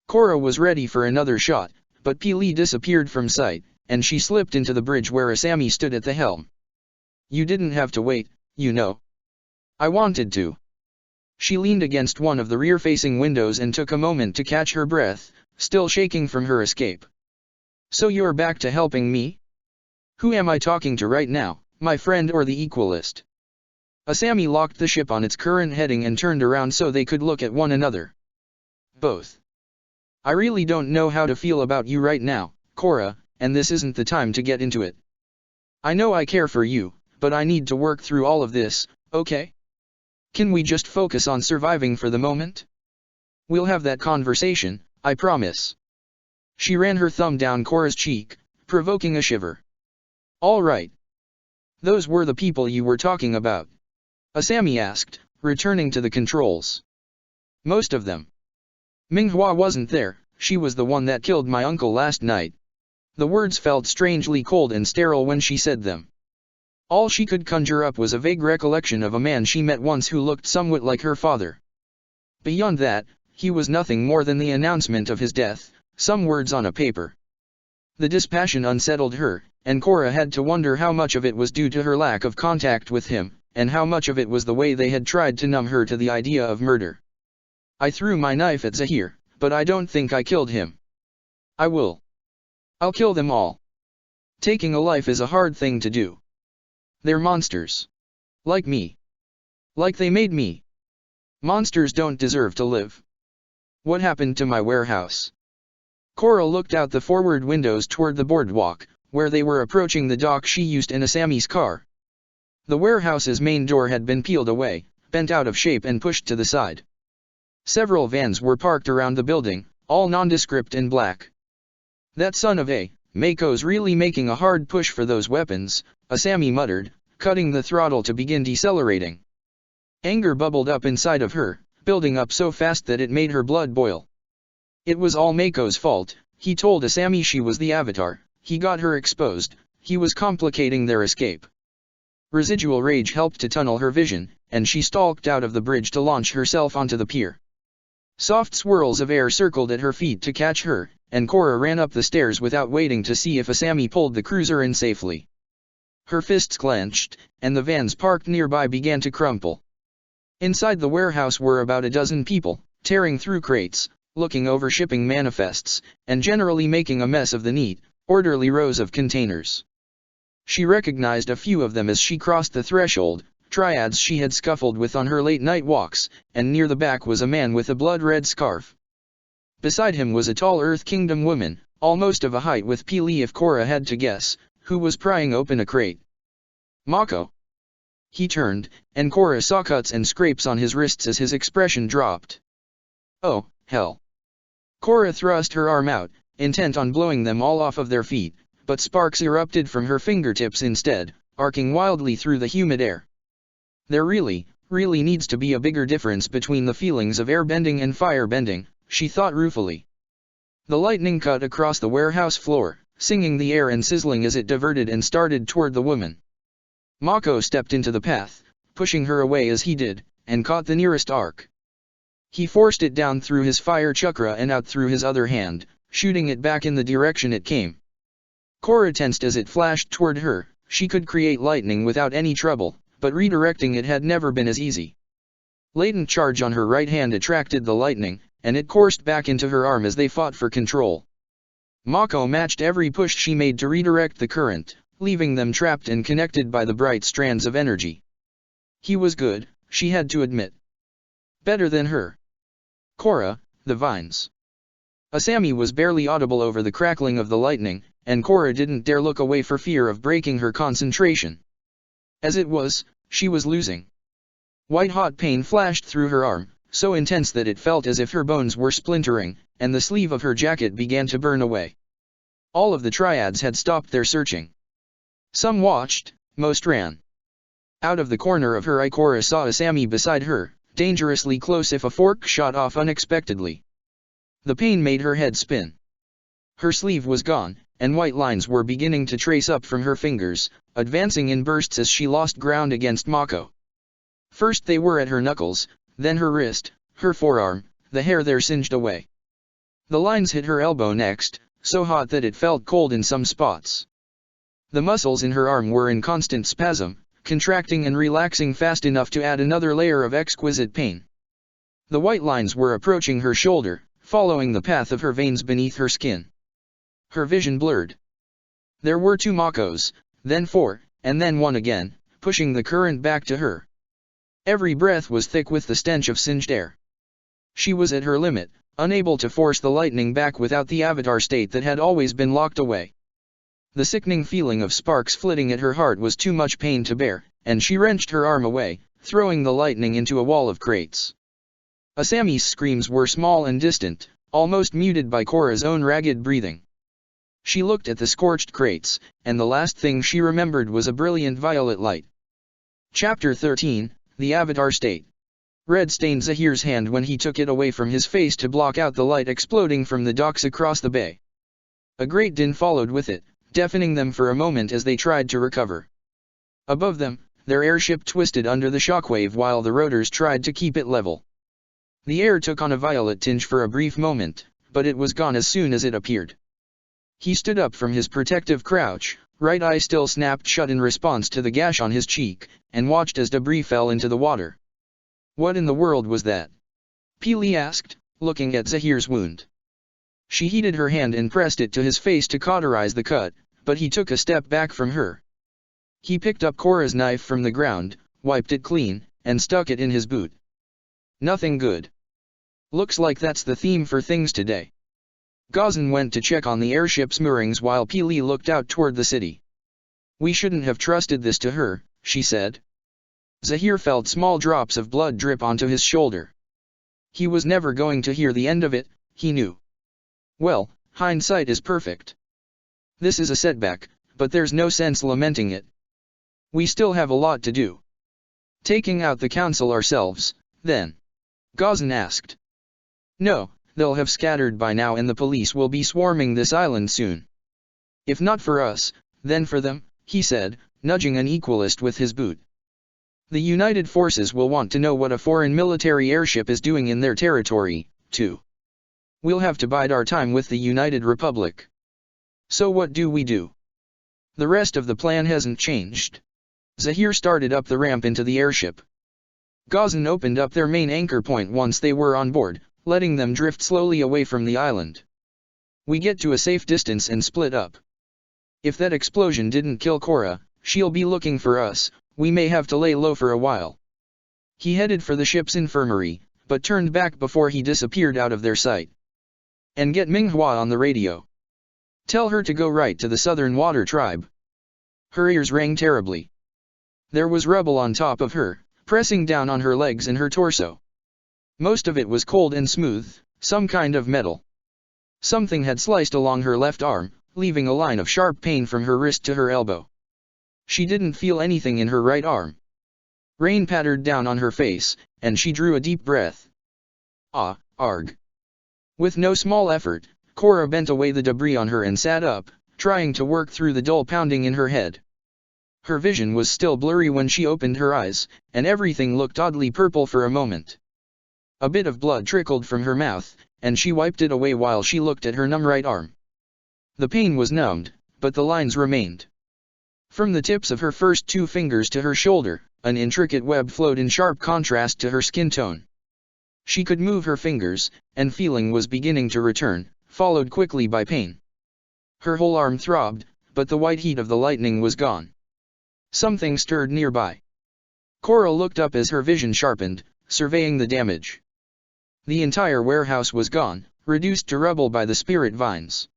Korra was ready for another shot, but Pili disappeared from sight, and she slipped into the bridge where Asami stood at the helm. You didn't have to wait, you know. I wanted to. She leaned against one of the rear-facing windows and took a moment to catch her breath, still shaking from her escape. So you're back to helping me? Who am I talking to right now, my friend or the Equalist? Asami locked the ship on its current heading and turned around so they could look at one another. Both. I really don't know how to feel about you right now, Korra, and this isn't the time to get into it. I know I care for you, but I need to work through all of this, okay? Can we just focus on surviving for the moment? We'll have that conversation, I promise. She ran her thumb down Korra's cheek, provoking a shiver. All right. Those were the people you were talking about? Asami asked, returning to the controls. Most of them. Minghua wasn't there, she was the one that killed my uncle last night. The words felt strangely cold and sterile when she said them. All she could conjure up was a vague recollection of a man she met once who looked somewhat like her father. Beyond that, he was nothing more than the announcement of his death, some words on a paper. The dispassion unsettled her, and Korra had to wonder how much of it was due to her lack of contact with him, and how much of it was the way they had tried to numb her to the idea of murder. I threw my knife at Zahir, but I don't think I killed him. I will. I'll kill them all. Taking a life is a hard thing to do. They're monsters. Like me. Like they made me. Monsters don't deserve to live. What happened to my warehouse? Korra looked out the forward windows toward the boardwalk, where they were approaching the dock she used in Asami's car. The warehouse's main door had been peeled away, bent out of shape and pushed to the side. Several vans were parked around the building, all nondescript and black. That son of a, Mako's really making a hard push for those weapons, Asami muttered, cutting the throttle to begin decelerating. Anger bubbled up inside of her, building up so fast that it made her blood boil. It was all Mako's fault. He told Asami she was the Avatar, he got her exposed, he was complicating their escape. Residual rage helped to tunnel her vision, and she stalked out of the bridge to launch herself onto the pier. Soft swirls of air circled at her feet to catch her, and Korra ran up the stairs without waiting to see if Asami pulled the cruiser in safely. Her fists clenched, and the vans parked nearby began to crumple. Inside the warehouse were about a dozen people, tearing through crates, looking over shipping manifests, and generally making a mess of the neat, orderly rows of containers. She recognized a few of them as she crossed the threshold, triads she had scuffled with on her late-night walks, and near the back was a man with a blood-red scarf. Beside him was a tall Earth Kingdom woman, almost of a height with Peely if Korra had to guess, who was prying open a crate. Mako. He turned, and Korra saw cuts and scrapes on his wrists as his expression dropped. Oh, hell. Korra thrust her arm out, intent on blowing them all off of their feet, but sparks erupted from her fingertips instead, arcing wildly through the humid air. There really needs to be a bigger difference between the feelings of airbending and firebending, she thought ruefully. The lightning cut across the warehouse floor, singing the air and sizzling as it diverted and started toward the woman. Mako stepped into the path, pushing her away as he did, and caught the nearest arc. He forced it down through his fire chakra and out through his other hand, shooting it back in the direction it came. Korra tensed as it flashed toward her. She could create lightning without any trouble, but redirecting it had never been as easy. Latent charge on her right hand attracted the lightning, and it coursed back into her arm as they fought for control. Mako matched every push she made to redirect the current, leaving them trapped and connected by the bright strands of energy. He was good, she had to admit. Better than her. Korra, the vines. Asami was barely audible over the crackling of the lightning, and Korra didn't dare look away for fear of breaking her concentration. As it was, she was losing. White-hot pain flashed through her arm, so intense that it felt as if her bones were splintering, and the sleeve of her jacket began to burn away. All of the triads had stopped their searching. Some watched, most ran. Out of the corner of her eye Korra saw Asami beside her, dangerously close if a fork shot off unexpectedly. The pain made her head spin. Her sleeve was gone, and white lines were beginning to trace up from her fingers, advancing in bursts as she lost ground against Mako. First they were at her knuckles, then her wrist, her forearm, the hair there singed away. The lines hit her elbow next, so hot that it felt cold in some spots. The muscles in her arm were in constant spasm, contracting and relaxing fast enough to add another layer of exquisite pain. The white lines were approaching her shoulder, following the path of her veins beneath her skin. Her vision blurred. There were 2 Makos, then 4, and then 1 again, pushing the current back to her. Every breath was thick with the stench of singed air. She was at her limit, unable to force the lightning back without the avatar state that had always been locked away. The sickening feeling of sparks flitting at her heart was too much pain to bear, and she wrenched her arm away, throwing the lightning into a wall of crates. Asami's screams were small and distant, almost muted by Korra's own ragged breathing. She looked at the scorched crates, and the last thing she remembered was a brilliant violet light. Chapter 13, The Avatar State. Red stained Zahir's hand when he took it away from his face to block out the light exploding from the docks across the bay. A great din followed with it, deafening them for a moment as they tried to recover. Above them, their airship twisted under the shockwave while the rotors tried to keep it level. The air took on a violet tinge for a brief moment, but it was gone as soon as it appeared. He stood up from his protective crouch, right eye still snapped shut in response to the gash on his cheek, and watched as debris fell into the water. What in the world was that? Peely asked, looking at Zahir's wound. She heated her hand and pressed it to his face to cauterize the cut, but he took a step back from her. He picked up Korra's knife from the ground, wiped it clean, and stuck it in his boot. Nothing good. Looks like that's the theme for things today. Gazan went to check on the airship's moorings while Peely looked out toward the city. We shouldn't have trusted this to her, she said. Zahir felt small drops of blood drip onto his shoulder. He was never going to hear the end of it, he knew. Well, hindsight is perfect. This is a setback, but there's no sense lamenting it. We still have a lot to do. Taking out the council ourselves, then? Gazan asked. No, they'll have scattered by now and the police will be swarming this island soon. If not for us, then for them, he said, nudging an equalist with his boot. The United Forces will want to know what a foreign military airship is doing in their territory, too. We'll have to bide our time with the United Republic. So what do we do? The rest of the plan hasn't changed. Zahir started up the ramp into the airship. Ghazan opened up their main anchor point once they were on board, letting them drift slowly away from the island. We get to a safe distance and split up. If that explosion didn't kill Cora, she'll be looking for us. We may have to lay low for a while. He headed for the ship's infirmary, but turned back before he disappeared out of their sight. And get Minghua on the radio. Tell her to go right to the Southern Water Tribe. Her ears rang terribly. There was rubble on top of her, pressing down on her legs and her torso. Most of it was cold and smooth, some kind of metal. Something had sliced along her left arm, leaving a line of sharp pain from her wrist to her elbow. She didn't feel anything in her right arm. Rain pattered down on her face, and she drew a deep breath. Ah, arg. With no small effort, Cora bent away the debris on her and sat up, trying to work through the dull pounding in her head. Her vision was still blurry when she opened her eyes, and everything looked oddly purple for a moment. A bit of blood trickled from her mouth, and she wiped it away while she looked at her numb right arm. The pain was numbed, but the lines remained. From the tips of her first 2 fingers to her shoulder, an intricate web flowed in sharp contrast to her skin tone. She could move her fingers, and feeling was beginning to return, followed quickly by pain. Her whole arm throbbed, but the white heat of the lightning was gone. Something stirred nearby. Cora looked up as her vision sharpened, surveying the damage. The entire warehouse was gone, reduced to rubble by the spirit vines.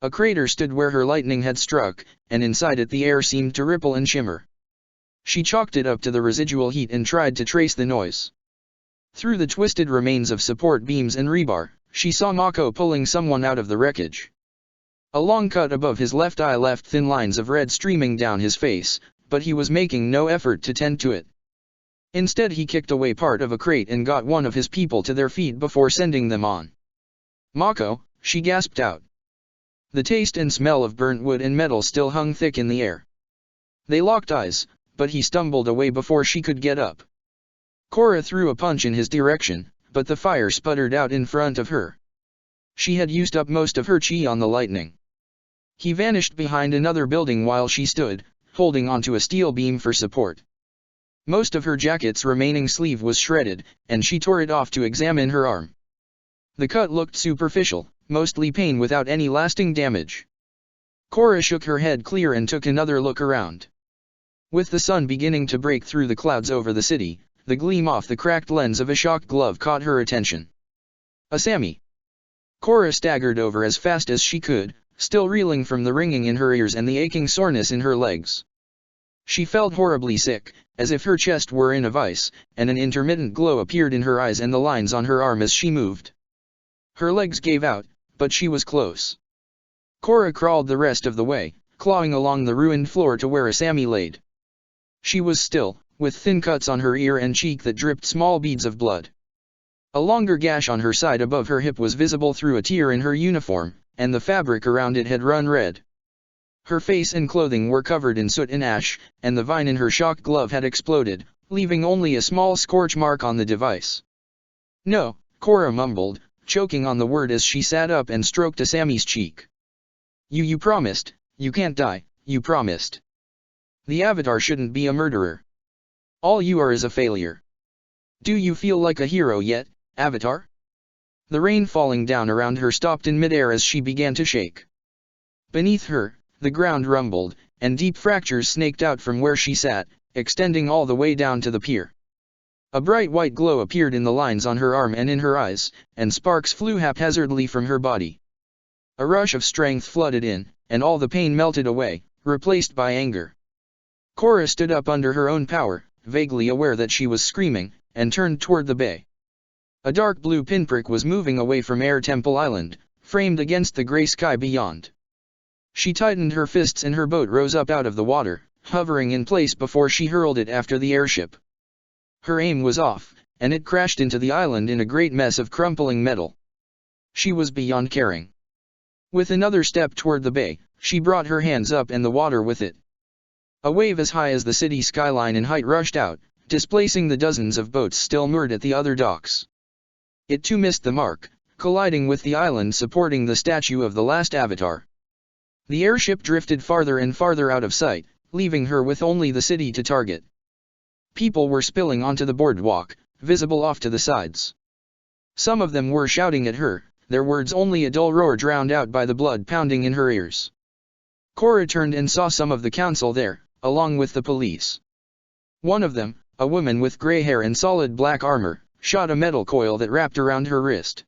A crater stood where her lightning had struck, and inside it the air seemed to ripple and shimmer. She chalked it up to the residual heat and tried to trace the noise. Through the twisted remains of support beams and rebar, she saw Mako pulling someone out of the wreckage. A long cut above his left eye left thin lines of red streaming down his face, but he was making no effort to tend to it. Instead he kicked away part of a crate and got one of his people to their feet before sending them on. Mako, she gasped out. The taste and smell of burnt wood and metal still hung thick in the air. They locked eyes, but he stumbled away before she could get up. Cora threw a punch in his direction, but the fire sputtered out in front of her. She had used up most of her chi on the lightning. He vanished behind another building while she stood, holding onto a steel beam for support. Most of her jacket's remaining sleeve was shredded, and she tore it off to examine her arm. The cut looked superficial, mostly pain without any lasting damage. Cora shook her head clear and took another look around. With the sun beginning to break through the clouds over the city, the gleam off the cracked lens of a shock glove caught her attention. Asami. Cora staggered over as fast as she could, still reeling from the ringing in her ears and the aching soreness in her legs. She felt horribly sick, as if her chest were in a vice, and an intermittent glow appeared in her eyes and the lines on her arm as she moved. Her legs gave out, but she was close. Cora crawled the rest of the way, clawing along the ruined floor to where Asami laid. She was still, with thin cuts on her ear and cheek that dripped small beads of blood. A longer gash on her side above her hip was visible through a tear in her uniform, and the fabric around it had run red. Her face and clothing were covered in soot and ash, and the vine in her shock glove had exploded, leaving only a small scorch mark on the device. No, Cora mumbled, choking on the word as she sat up and stroked Asami's cheek. You promised, you can't die, you promised. The Avatar shouldn't be a murderer. All you are is a failure. Do you feel like a hero yet, Avatar? The rain falling down around her stopped in midair as she began to shake. Beneath her, the ground rumbled, and deep fractures snaked out from where she sat, extending all the way down to the pier. A bright white glow appeared in the lines on her arm and in her eyes, and sparks flew haphazardly from her body. A rush of strength flooded in, and all the pain melted away, replaced by anger. Cora stood up under her own power, vaguely aware that she was screaming, and turned toward the bay. A dark blue pinprick was moving away from Air Temple Island, framed against the gray sky beyond. She tightened her fists and her boat rose up out of the water, hovering in place before she hurled it after the airship. Her aim was off, and it crashed into the island in a great mess of crumpling metal. She was beyond caring. With another step toward the bay, she brought her hands up and the water with it. A wave as high as the city skyline in height rushed out, displacing the dozens of boats still moored at the other docks. It too missed the mark, colliding with the island supporting the statue of the last Avatar. The airship drifted farther and farther out of sight, leaving her with only the city to target. People were spilling onto the boardwalk, visible off to the sides. Some of them were shouting at her, their words only a dull roar drowned out by the blood pounding in her ears. Cora turned and saw some of the council there, along with the police. One of them, a woman with gray hair and solid black armor, shot a metal coil that wrapped around her wrist.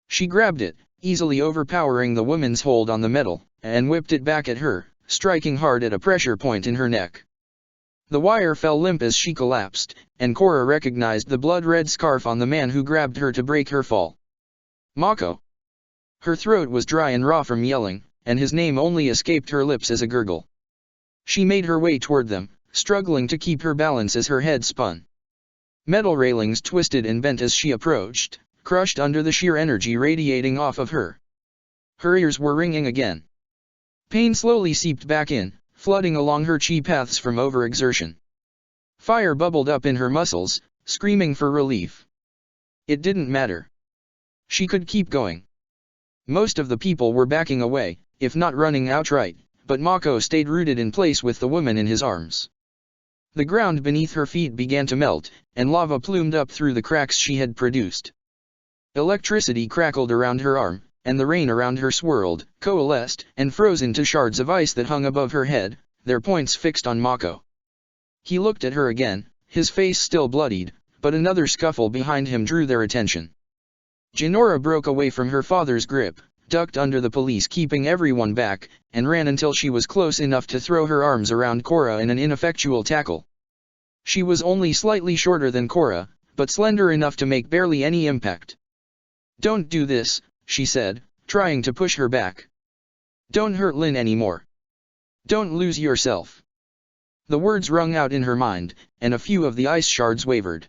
She grabbed it, easily overpowering the woman's hold on the metal, and whipped it back at her, striking hard at a pressure point in her neck. The wire fell limp as she collapsed, and Cora recognized the blood-red scarf on the man who grabbed her to break her fall. Mako. Her throat was dry and raw from yelling, and his name only escaped her lips as a gurgle. She made her way toward them, struggling to keep her balance as her head spun. Metal railings twisted and bent as she approached, crushed under the sheer energy radiating off of her. Her ears were ringing again. Pain slowly seeped back in, flooding along her chi paths from overexertion. Fire bubbled up in her muscles, screaming for relief. It didn't matter. She could keep going. Most of the people were backing away, if not running outright, but Mako stayed rooted in place with the woman in his arms. The ground beneath her feet began to melt, and lava plumed up through the cracks she had produced. Electricity crackled around her arm, and the rain around her swirled, coalesced, and froze into shards of ice that hung above her head, their points fixed on Mako. He looked at her again, his face still bloodied, but another scuffle behind him drew their attention. Jinora broke away from her father's grip, ducked under the police keeping everyone back, and ran until she was close enough to throw her arms around Cora in an ineffectual tackle. She was only slightly shorter than Cora, but slender enough to make barely any impact. "Don't do this," she said, trying to push her back. "Don't hurt Lin anymore. Don't lose yourself." The words rung out in her mind, and a few of the ice shards wavered.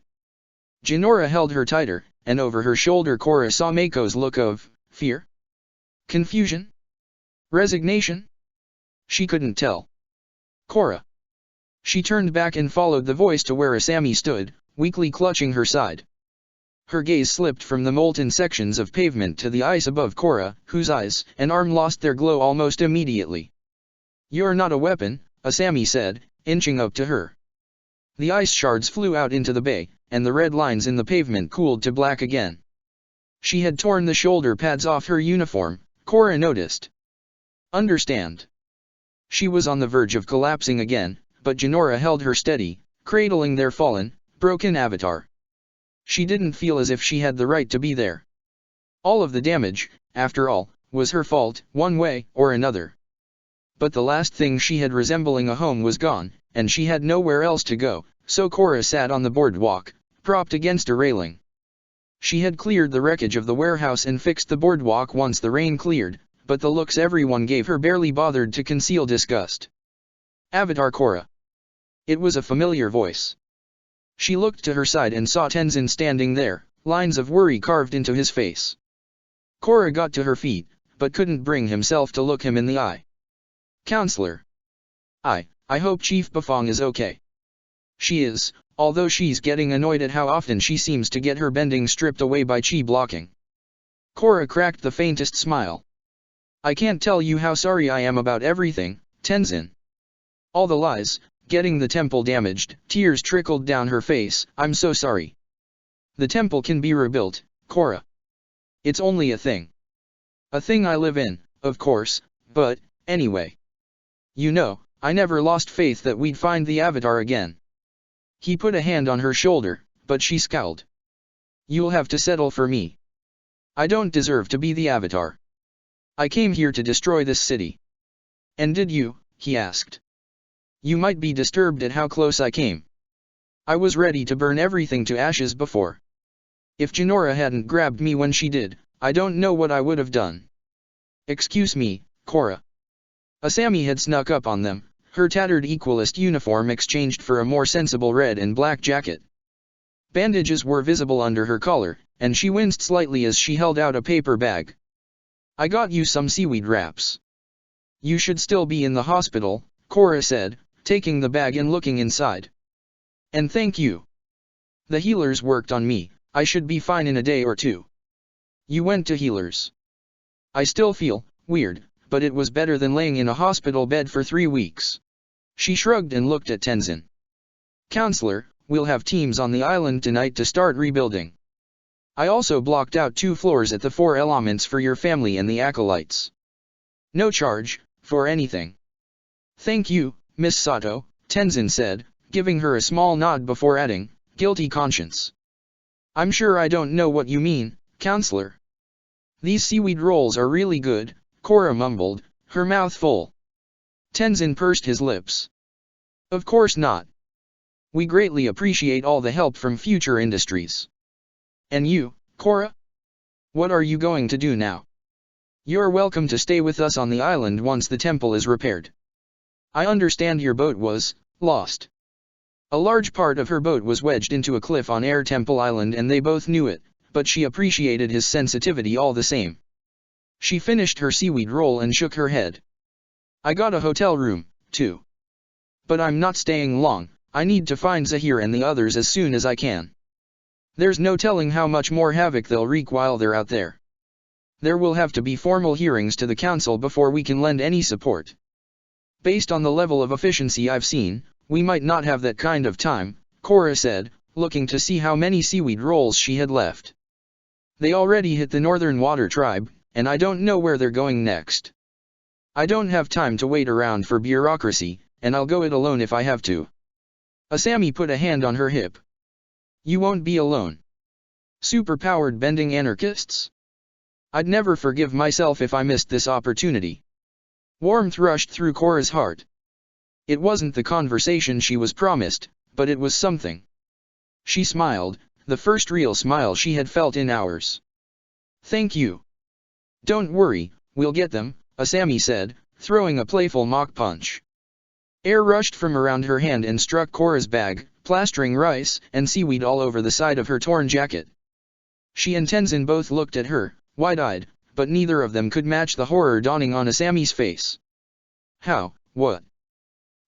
Jinora held her tighter, and over her shoulder Cora saw Mako's look of fear? Confusion? Resignation? She couldn't tell. "Cora." She turned back and followed the voice to where Asami stood, weakly clutching her side. Her gaze slipped from the molten sections of pavement to the ice above Cora, whose eyes and arm lost their glow almost immediately. "You're not a weapon," Asami said, inching up to her. The ice shards flew out into the bay, and the red lines in the pavement cooled to black again. She had torn the shoulder pads off her uniform, Cora noticed. "Understand." She was on the verge of collapsing again, but Jinora held her steady, cradling their fallen, broken avatar. She didn't feel as if she had the right to be there. All of the damage, after all, was her fault, one way or another. But the last thing she had resembling a home was gone, and she had nowhere else to go, so Cora sat on the boardwalk, propped against a railing. She had cleared the wreckage of the warehouse and fixed the boardwalk once the rain cleared, but the looks everyone gave her barely bothered to conceal disgust. "Avatar Cora." It was a familiar voice. She looked to her side and saw Tenzin standing there, lines of worry carved into his face. Cora got to her feet, but couldn't bring himself to look him in the eye. "Counselor. I hope Chief Bafong is okay." "She is, although she's getting annoyed at how often she seems to get her bending stripped away by chi blocking." Cora cracked the faintest smile. "I can't tell you how sorry I am about everything, Tenzin. All the lies, getting the temple damaged." Tears trickled down her face. "I'm so sorry." "The temple can be rebuilt, Cora. It's only a thing. A thing I live in, of course, but, anyway. You know, I never lost faith that we'd find the Avatar again." He put a hand on her shoulder, but she scowled. "You'll have to settle for me. I don't deserve to be the Avatar. I came here to destroy this city." "And did you?" he asked. "You might be disturbed at how close I came. I was ready to burn everything to ashes before. If Jinora hadn't grabbed me when she did, I don't know what I would have done." "Excuse me, Cora." Asami had snuck up on them, her tattered equalist uniform exchanged for a more sensible red and black jacket. Bandages were visible under her collar, and she winced slightly as she held out a paper bag. "I got you some seaweed wraps." "You should still be in the hospital," Cora said, taking the bag and looking inside. "And thank you. The healers worked on me, I should be fine in a day or two." "You went to healers?" "I still feel weird, but it was better than laying in a hospital bed for 3 weeks. She shrugged and looked at Tenzin. Counselor, we'll have teams on the island tonight to start rebuilding. I also blocked out 2 floors at the 4 elements for your family and the acolytes. No charge, for anything. Thank you, Miss Sato, Tenzin said, giving her a small nod before adding, guilty conscience. I'm sure I don't know what you mean, Counselor. These seaweed rolls are really good, Korra mumbled, her mouth full. Tenzin pursed his lips. Of course not. We greatly appreciate all the help from Future Industries. And you, Korra? What are you going to do now? You're welcome to stay with us on the island once the temple is repaired. I understand your boat was lost. A large part of her boat was wedged into a cliff on Air Temple Island and they both knew it, but she appreciated his sensitivity all the same. She finished her seaweed roll and shook her head. I got a hotel room, too. But I'm not staying long, I need to find Zahir and the others as soon as I can. There's no telling how much more havoc they'll wreak while they're out there. There will have to be formal hearings to the council before we can lend any support. Based on the level of efficiency I've seen, we might not have that kind of time, Korra said, looking to see how many seaweed rolls she had left. They already hit the Northern Water Tribe, and I don't know where they're going next. I don't have time to wait around for bureaucracy, and I'll go it alone if I have to. Asami put a hand on her hip. You won't be alone. Superpowered bending anarchists? I'd never forgive myself if I missed this opportunity. Warmth rushed through Korra's heart. It wasn't the conversation she was promised, but it was something. She smiled, the first real smile she had felt in hours. Thank you. Don't worry, we'll get them, Asami said, throwing a playful mock punch. Air rushed from around her hand and struck Korra's bag, plastering rice and seaweed all over the side of her torn jacket. She and Tenzin both looked at her, wide-eyed, but neither of them could match the horror dawning on Asami's face. How, what?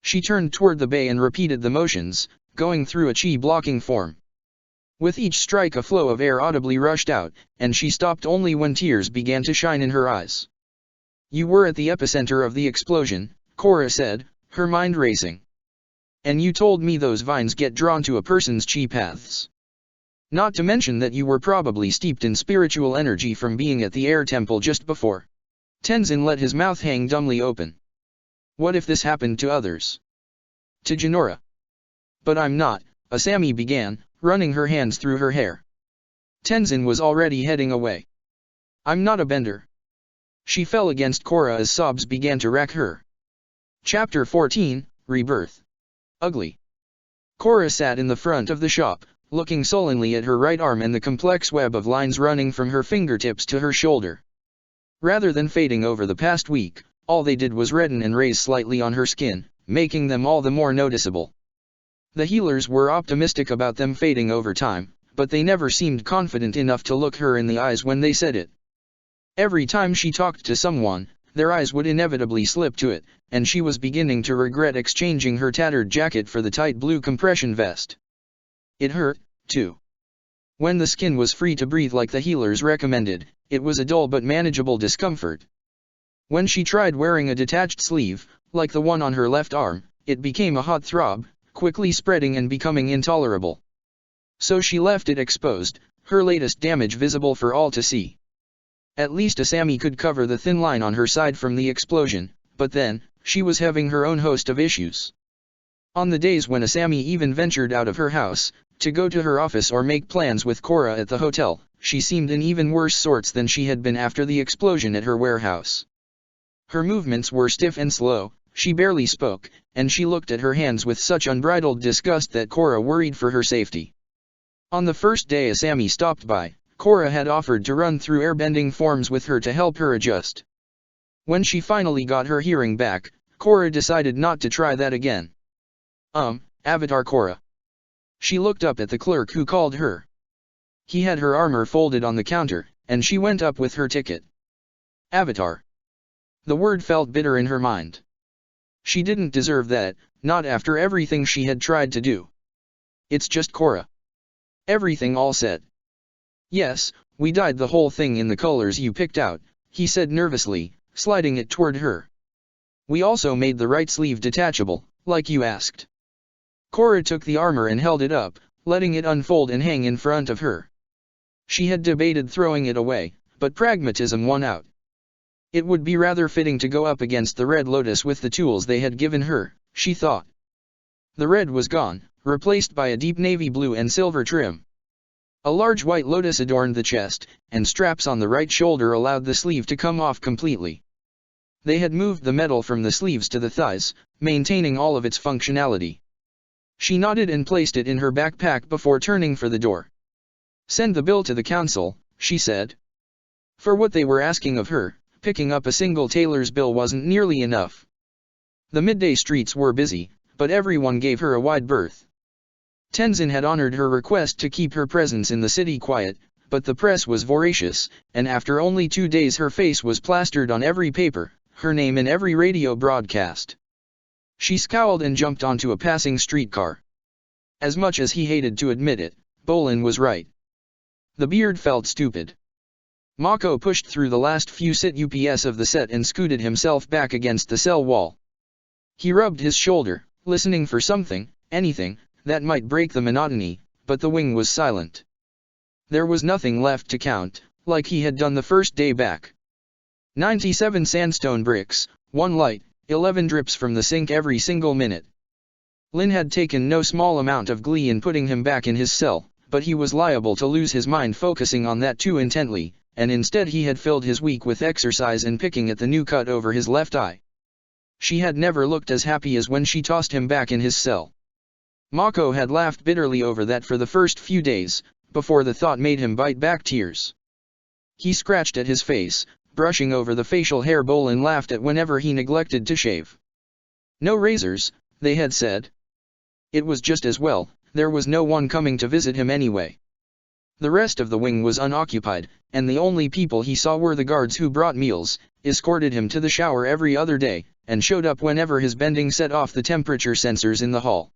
She turned toward the bay and repeated the motions, going through a chi-blocking form. With each strike a flow of air audibly rushed out, and she stopped only when tears began to shine in her eyes. You were at the epicenter of the explosion, Korra said, her mind racing. And you told me those vines get drawn to a person's chi paths. Not to mention that you were probably steeped in spiritual energy from being at the air temple just before. Tenzin let his mouth hang dumbly open. What if this happened to others? To Jinora? But I'm not, Asami began, running her hands through her hair. Tenzin was already heading away. I'm not a bender. She fell against Korra as sobs began to rack her. Chapter 14, Rebirth. Ugly. Korra sat in the front of the shop, looking sullenly at her right arm and the complex web of lines running from her fingertips to her shoulder. Rather than fading over the past week, all they did was redden and raise slightly on her skin, making them all the more noticeable. The healers were optimistic about them fading over time, but they never seemed confident enough to look her in the eyes when they said it. Every time she talked to someone, their eyes would inevitably slip to it, and she was beginning to regret exchanging her tattered jacket for the tight blue compression vest. It hurt, too. When the skin was free to breathe like the healers recommended, it was a dull but manageable discomfort. When she tried wearing a detached sleeve, like the one on her left arm, it became a hot throb, quickly spreading and becoming intolerable. So she left it exposed, her latest damage visible for all to see. At least Asami could cover the thin line on her side from the explosion, but then, she was having her own host of issues. On the days when Asami even ventured out of her house, to go to her office or make plans with Korra at the hotel, she seemed in even worse sorts than she had been after the explosion at her warehouse. Her movements were stiff and slow, she barely spoke, and she looked at her hands with such unbridled disgust that Korra worried for her safety. On the first day Asami stopped by, Korra had offered to run through airbending forms with her to help her adjust. When she finally got her hearing back, Korra decided not to try that again. Avatar Korra. She looked up at the clerk who called her. He had her armor folded on the counter, and she went up with her ticket. Avatar. The word felt bitter in her mind. She didn't deserve that, not after everything she had tried to do. It's just Korra. Everything all set. Yes, we dyed the whole thing in the colors you picked out, he said nervously, sliding it toward her. We also made the right sleeve detachable, like you asked. Korra took the armor and held it up, letting it unfold and hang in front of her. She had debated throwing it away, but pragmatism won out. It would be rather fitting to go up against the Red Lotus with the tools they had given her, she thought. The red was gone, replaced by a deep navy blue and silver trim. A large white lotus adorned the chest, and straps on the right shoulder allowed the sleeve to come off completely. They had moved the metal from the sleeves to the thighs, maintaining all of its functionality. She nodded and placed it in her backpack before turning for the door. "Send the bill to the council," she said. For what they were asking of her, picking up a single tailor's bill wasn't nearly enough. The midday streets were busy, but everyone gave her a wide berth. Tenzin had honored her request to keep her presence in the city quiet, but the press was voracious, and after only 2 days her face was plastered on every paper, her name in every radio broadcast. She scowled and jumped onto a passing streetcar. As much as he hated to admit it, Bolin was right. The beard felt stupid. Mako pushed through the last few sit-ups of the set and scooted himself back against the cell wall. He rubbed his shoulder, listening for something, anything, that might break the monotony, but the wing was silent. There was nothing left to count, like he had done the first day back. 97 sandstone bricks, 1 light, 11 drips from the sink every single minute. Lin had taken no small amount of glee in putting him back in his cell, but he was liable to lose his mind focusing on that too intently, and instead he had filled his week with exercise and picking at the new cut over his left eye. She had never looked as happy as when she tossed him back in his cell. Mako had laughed bitterly over that for the first few days, before the thought made him bite back tears. He scratched at his face, brushing over the facial hair Bolin laughed at whenever he neglected to shave. No razors, they had said. It was just as well, there was no one coming to visit him anyway. The rest of the wing was unoccupied, and the only people he saw were the guards who brought meals, escorted him to the shower every other day, and showed up whenever his bending set off the temperature sensors in the hall.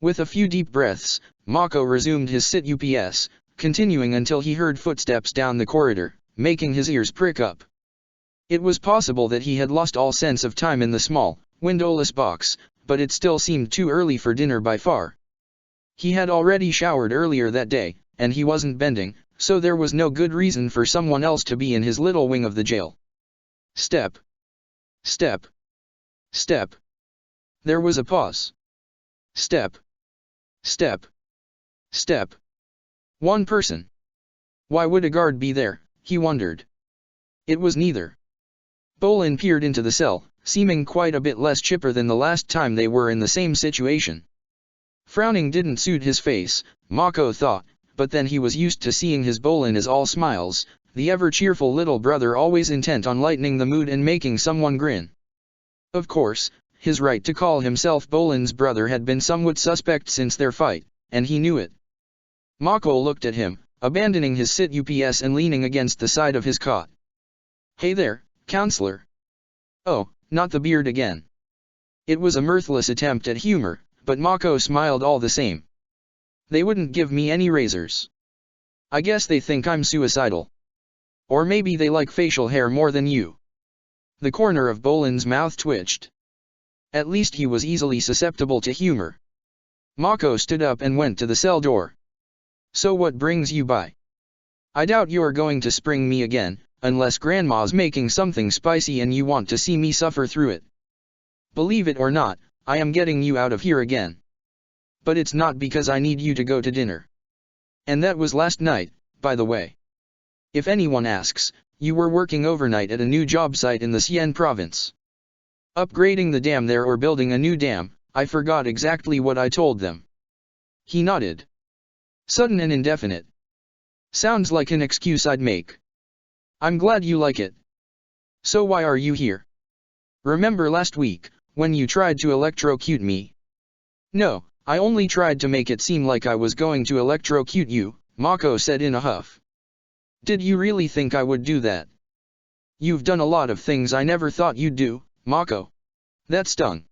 With a few deep breaths, Mako resumed his sit-ups, continuing until he heard footsteps down the corridor, making his ears prick up. It was possible that he had lost all sense of time in the small, windowless box, but it still seemed too early for dinner by far. He had already showered earlier that day, and he wasn't bending, so there was no good reason for someone else to be in his little wing of the jail. Step. Step. Step. There was a pause. Step. Step. Step. One person. Why would a guard be there, he wondered. It was neither. Bolin peered into the cell, seeming quite a bit less chipper than the last time they were in the same situation. Frowning didn't suit his face, Mako thought, but then he was used to seeing his Bolin as all smiles, the ever-cheerful little brother always intent on lightening the mood and making someone grin. Of course, his right to call himself Bolin's brother had been somewhat suspect since their fight, and he knew it. Mako looked at him, abandoning his sit-ups and leaning against the side of his cot. "Hey there, counselor." "Oh, not the beard again." It was a mirthless attempt at humor, but Mako smiled all the same. "They wouldn't give me any razors. I guess they think I'm suicidal. Or maybe they like facial hair more than you." The corner of Bolin's mouth twitched. At least he was easily susceptible to humor. Mako stood up and went to the cell door. "So what brings you by? I doubt you're going to spring me again, unless Grandma's making something spicy and you want to see me suffer through it. Believe it or not, I am getting you out of here again. But it's not because I need you to go to dinner. And that was last night, by the way. If anyone asks, you were working overnight at a new job site in the Xian province. Upgrading the dam there or building a new dam, I forgot exactly what I told them." He nodded. "Sudden and indefinite. Sounds like an excuse I'd make. I'm glad you like it. So why are you here? Remember last week, when you tried to electrocute me?" "No, I only tried to make it seem like I was going to electrocute you," Mako said in a huff. "Did you really think I would do that? You've done a lot of things I never thought you'd do, Mako." That stung.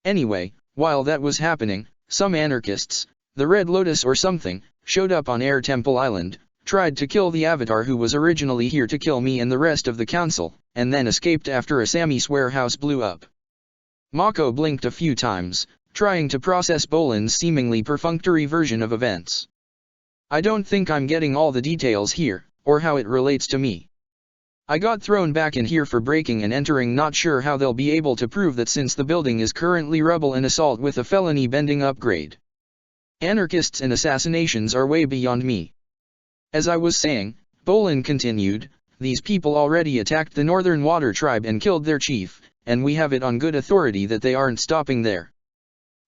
Anyway, while that was happening, some anarchists, the Red Lotus or something, showed up on Air Temple Island, tried to kill the Avatar who was originally here to kill me and the rest of the council, and then escaped after Asami's warehouse blew up. Mako blinked a few times, trying to process Bolin's seemingly perfunctory version of events. I don't think I'm getting all the details here, or how it relates to me. I got thrown back in here for breaking and entering, not sure how they'll be able to prove that since the building is currently rubble and assault with a felony bending upgrade. Anarchists and assassinations are way beyond me. As I was saying, Bolin continued, these people already attacked the Northern Water Tribe and killed their chief, and we have it on good authority that they aren't stopping there.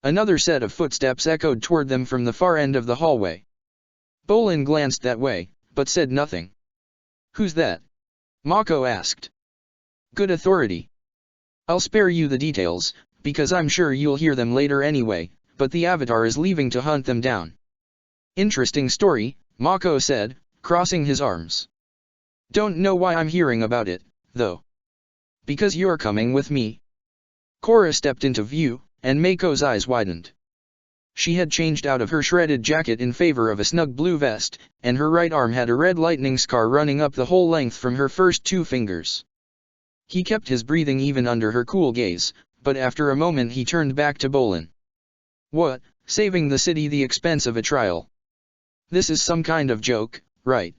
Another set of footsteps echoed toward them from the far end of the hallway. Bolin glanced that way, but said nothing. Who's that? Mako asked. Good authority. I'll spare you the details, because I'm sure you'll hear them later anyway, but the Avatar is leaving to hunt them down. Interesting story, Mako said, crossing his arms. Don't know why I'm hearing about it, though. Because you're coming with me. Korra stepped into view, and Mako's eyes widened. She had changed out of her shredded jacket in favor of a snug blue vest, and her right arm had a red lightning scar running up the whole length from her first 2 fingers. He kept his breathing even under her cool gaze, but after a moment he turned back to Bolin. What, saving the city the expense of a trial? This is some kind of joke, right?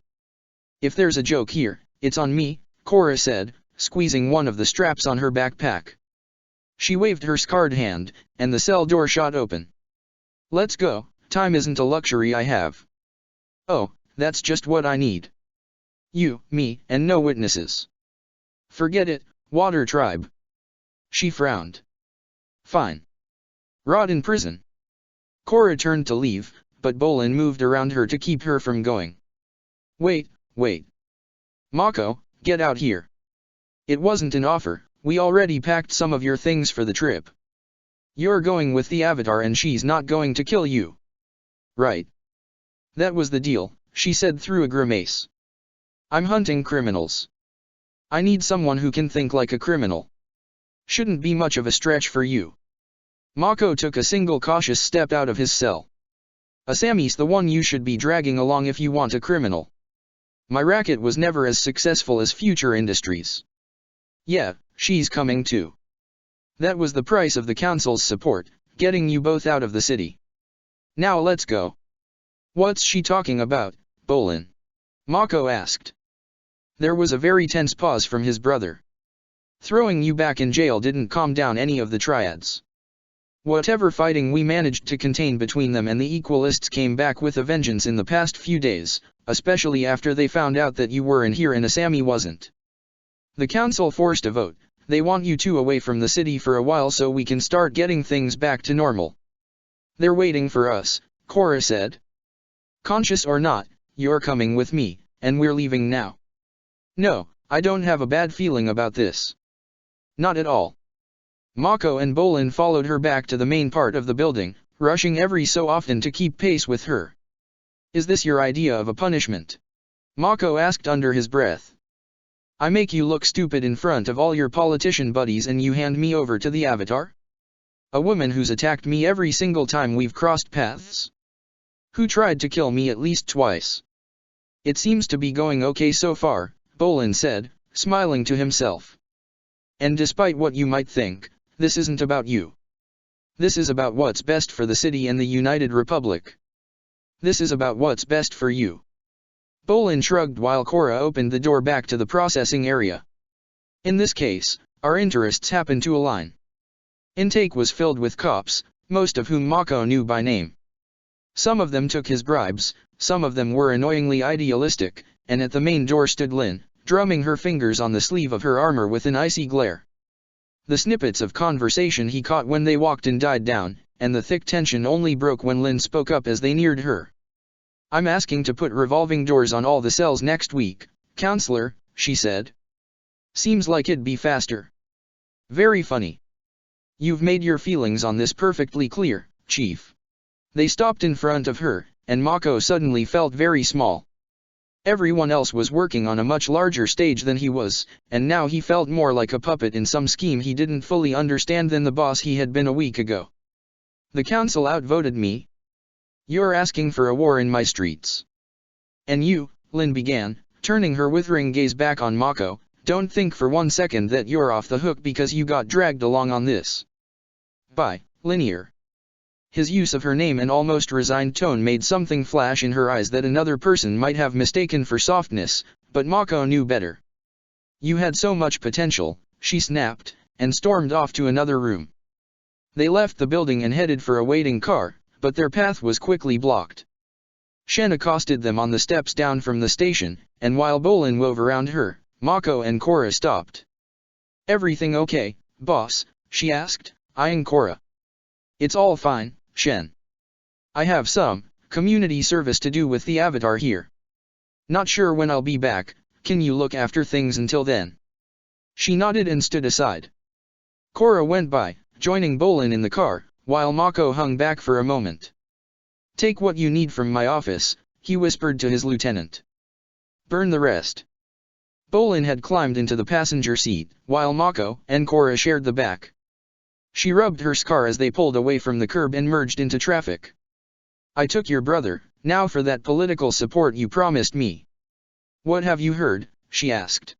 If there's a joke here, it's on me, Korra said, squeezing one of the straps on her backpack. She waved her scarred hand, and the cell door shot open. Let's go, time isn't a luxury I have. Oh, that's just what I need. You, me, and no witnesses. Forget it, Water Tribe. She frowned. Fine. Rot in prison. Korra turned to leave, but Bolin moved around her to keep her from going. Wait. Mako, get out here. It wasn't an offer, we already packed some of your things for the trip. You're going with the Avatar and she's not going to kill you. Right. That was the deal, she said through a grimace. I'm hunting criminals. I need someone who can think like a criminal. Shouldn't be much of a stretch for you. Mako took a single cautious step out of his cell. Asami's the one you should be dragging along if you want a criminal. My racket was never as successful as Future Industries. Yeah, she's coming too. That was the price of the council's support, getting you both out of the city. Now let's go. What's she talking about, Bolin? Mako asked. There was a very tense pause from his brother. Throwing you back in jail didn't calm down any of the triads. Whatever fighting we managed to contain between them and the Equalists came back with a vengeance in the past few days, especially after they found out that you were in here and Asami wasn't. The council forced a vote. They want you two away from the city for a while so we can start getting things back to normal. They're waiting for us, Korra said. Conscious or not, you're coming with me, and we're leaving now. No, I don't have a bad feeling about this. Not at all. Mako and Bolin followed her back to the main part of the building, rushing every so often to keep pace with her. Is this your idea of a punishment? Mako asked under his breath. I make you look stupid in front of all your politician buddies and you hand me over to the Avatar? A woman who's attacked me every single time we've crossed paths? Who tried to kill me at least twice? It seems to be going okay so far, Bolin said, smiling to himself. And despite what you might think, this isn't about you. This is about what's best for the city and the United Republic. This is about what's best for you. Bolin shrugged while Korra opened the door back to the processing area. In this case, our interests happen to align. Intake was filled with cops, most of whom Mako knew by name. Some of them took his bribes, some of them were annoyingly idealistic, and at the main door stood Lin, drumming her fingers on the sleeve of her armor with an icy glare. The snippets of conversation he caught when they walked in died down, and the thick tension only broke when Lin spoke up as they neared her. I'm asking to put revolving doors on all the cells next week, Counselor, she said. Seems like it'd be faster. Very funny. You've made your feelings on this perfectly clear, Chief. They stopped in front of her, and Mako suddenly felt very small. Everyone else was working on a much larger stage than he was, and now he felt more like a puppet in some scheme he didn't fully understand than the boss he had been a week ago. The council outvoted me. You're asking for a war in my streets. And you, Lin began, turning her withering gaze back on Mako, don't think for one second that you're off the hook because you got dragged along on this. By Linear. His use of her name and almost resigned tone made something flash in her eyes that another person might have mistaken for softness, but Mako knew better. You had so much potential, she snapped, and stormed off to another room. They left the building and headed for a waiting car, but their path was quickly blocked. Shen accosted them on the steps down from the station, and while Bolin wove around her, Mako and Korra stopped. Everything okay, boss? She asked, eyeing Korra. It's all fine, Shen. I have some community service to do with the Avatar here. Not sure when I'll be back, can you look after things until then? She nodded and stood aside. Korra went by, joining Bolin in the car, while Mako hung back for a moment. Take what you need from my office, he whispered to his lieutenant. Burn the rest. Bolin had climbed into the passenger seat, while Mako and Korra shared the back. She rubbed her scar as they pulled away from the curb and merged into traffic. I took your brother, now for that political support you promised me. What have you heard? She asked.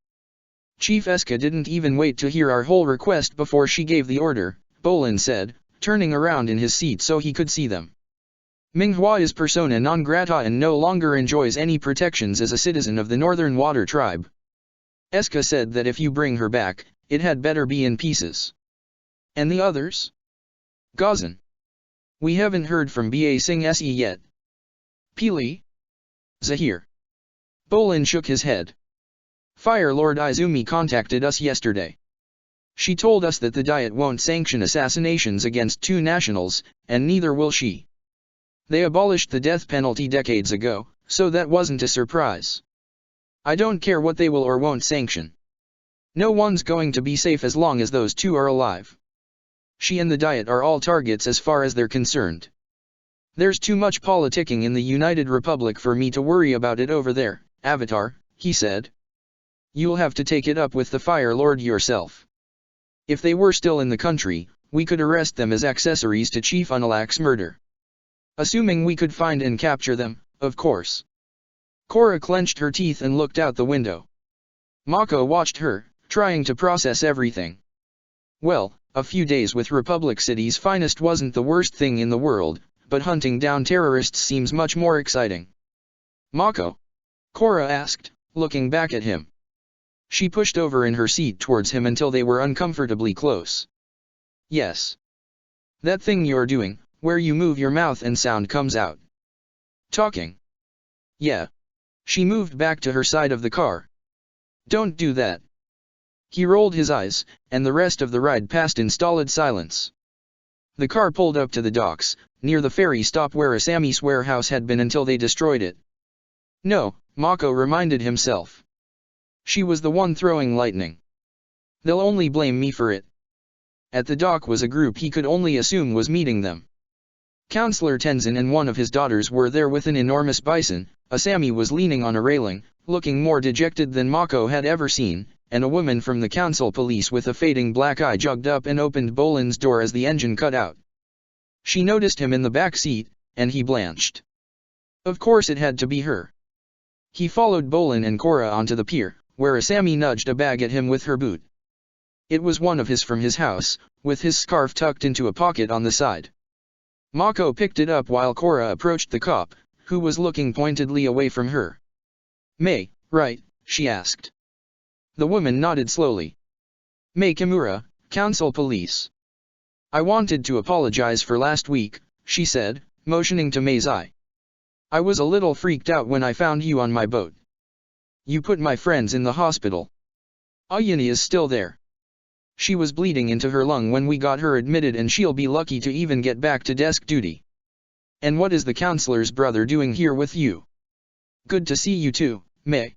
Chief Eska didn't even wait to hear our whole request before she gave the order, Bolin said, turning around in his seat so he could see them. Minghua is persona non grata and no longer enjoys any protections as a citizen of the Northern Water Tribe. Eska said that if you bring her back, it had better be in pieces. And the others? Gazan. We haven't heard from Ba Sing Se yet. Pili? Zahir. Bolin shook his head. Fire Lord Izumi contacted us yesterday. She told us that the Diet won't sanction assassinations against two nationals, and neither will she. They abolished the death penalty decades ago, so that wasn't a surprise. I don't care what they will or won't sanction. No one's going to be safe as long as those two are alive. She and the Diet are all targets as far as they're concerned. There's too much politicking in the United Republic for me to worry about it over there, Avatar, he said. You'll have to take it up with the Fire Lord yourself. If they were still in the country, we could arrest them as accessories to Chief Unalak's murder. Assuming we could find and capture them, of course. Korra clenched her teeth and looked out the window. Mako watched her, trying to process everything. Well, a few days with Republic City's finest wasn't the worst thing in the world, but hunting down terrorists seems much more exciting. Mako? Korra asked, looking back at him. She pushed over in her seat towards him until they were uncomfortably close. Yes. That thing you're doing, where you move your mouth and sound comes out. Talking. Yeah. She moved back to her side of the car. Don't do that. He rolled his eyes, and the rest of the ride passed in stolid silence. The car pulled up to the docks, near the ferry stop where Asami's warehouse had been until they destroyed it. No, Mako reminded himself. She was the one throwing lightning. They'll only blame me for it. At the dock was a group he could only assume was meeting them. Counselor Tenzin and one of his daughters were there with an enormous bison. Asami was leaning on a railing, looking more dejected than Mako had ever seen, and a woman from the council police with a fading black eye jogged up and opened Bolin's door as the engine cut out. She noticed him in the back seat, and he blanched. Of course it had to be her. He followed Bolin and Korra onto the pier, where Asami nudged a bag at him with her boot. It was one of his from his house, with his scarf tucked into a pocket on the side. Mako picked it up while Korra approached the cop, who was looking pointedly away from her. Mei, right? She asked. The woman nodded slowly. Mei Kimura, Council Police. I wanted to apologize for last week, she said, motioning to Mei's eye. I was a little freaked out when I found you on my boat. You put my friends in the hospital. Ayani is still there. She was bleeding into her lung when we got her admitted and she'll be lucky to even get back to desk duty. And what is the counselor's brother doing here with you? Good to see you too, Mei.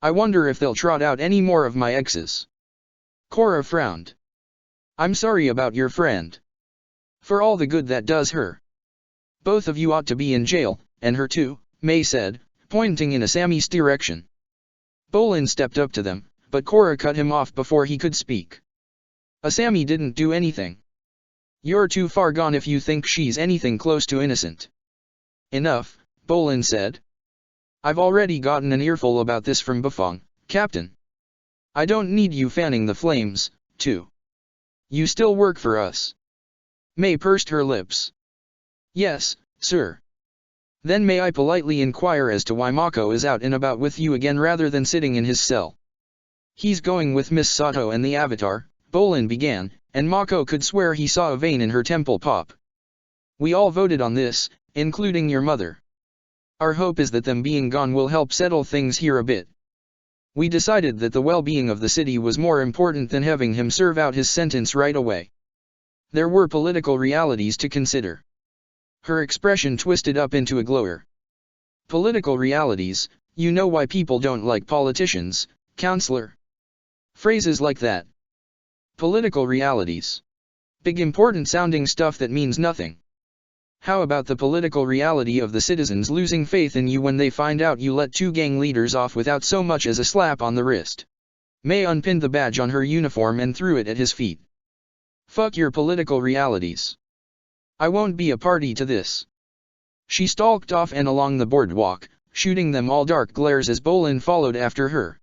I wonder if they'll trot out any more of my exes. Korra frowned. I'm sorry about your friend. For all the good that does her. Both of you ought to be in jail, and her too, Mei said, pointing in Asami's direction. Bolin stepped up to them, but Korra cut him off before he could speak. Asami didn't do anything. You're too far gone if you think she's anything close to innocent. Enough, Bolin said. I've already gotten an earful about this from Bufang, Captain. I don't need you fanning the flames, too. You still work for us. May pursed her lips. Yes, sir. Then may I politely inquire as to why Mako is out and about with you again rather than sitting in his cell? He's going with Miss Sato and the Avatar, Bolin began, and Mako could swear he saw a vein in her temple pop. We all voted on this, including your mother. Our hope is that them being gone will help settle things here a bit. We decided that the well-being of the city was more important than having him serve out his sentence right away. There were political realities to consider. Her expression twisted up into a glower. Political realities, you know why people don't like politicians, counselor. Phrases like that. Political realities. Big important sounding stuff that means nothing. How about the political reality of the citizens losing faith in you when they find out you let 2 gang leaders off without so much as a slap on the wrist? May unpinned the badge on her uniform and threw it at his feet. Fuck your political realities. I won't be a party to this. She stalked off and along the boardwalk, shooting them all dark glares as Bolin followed after her.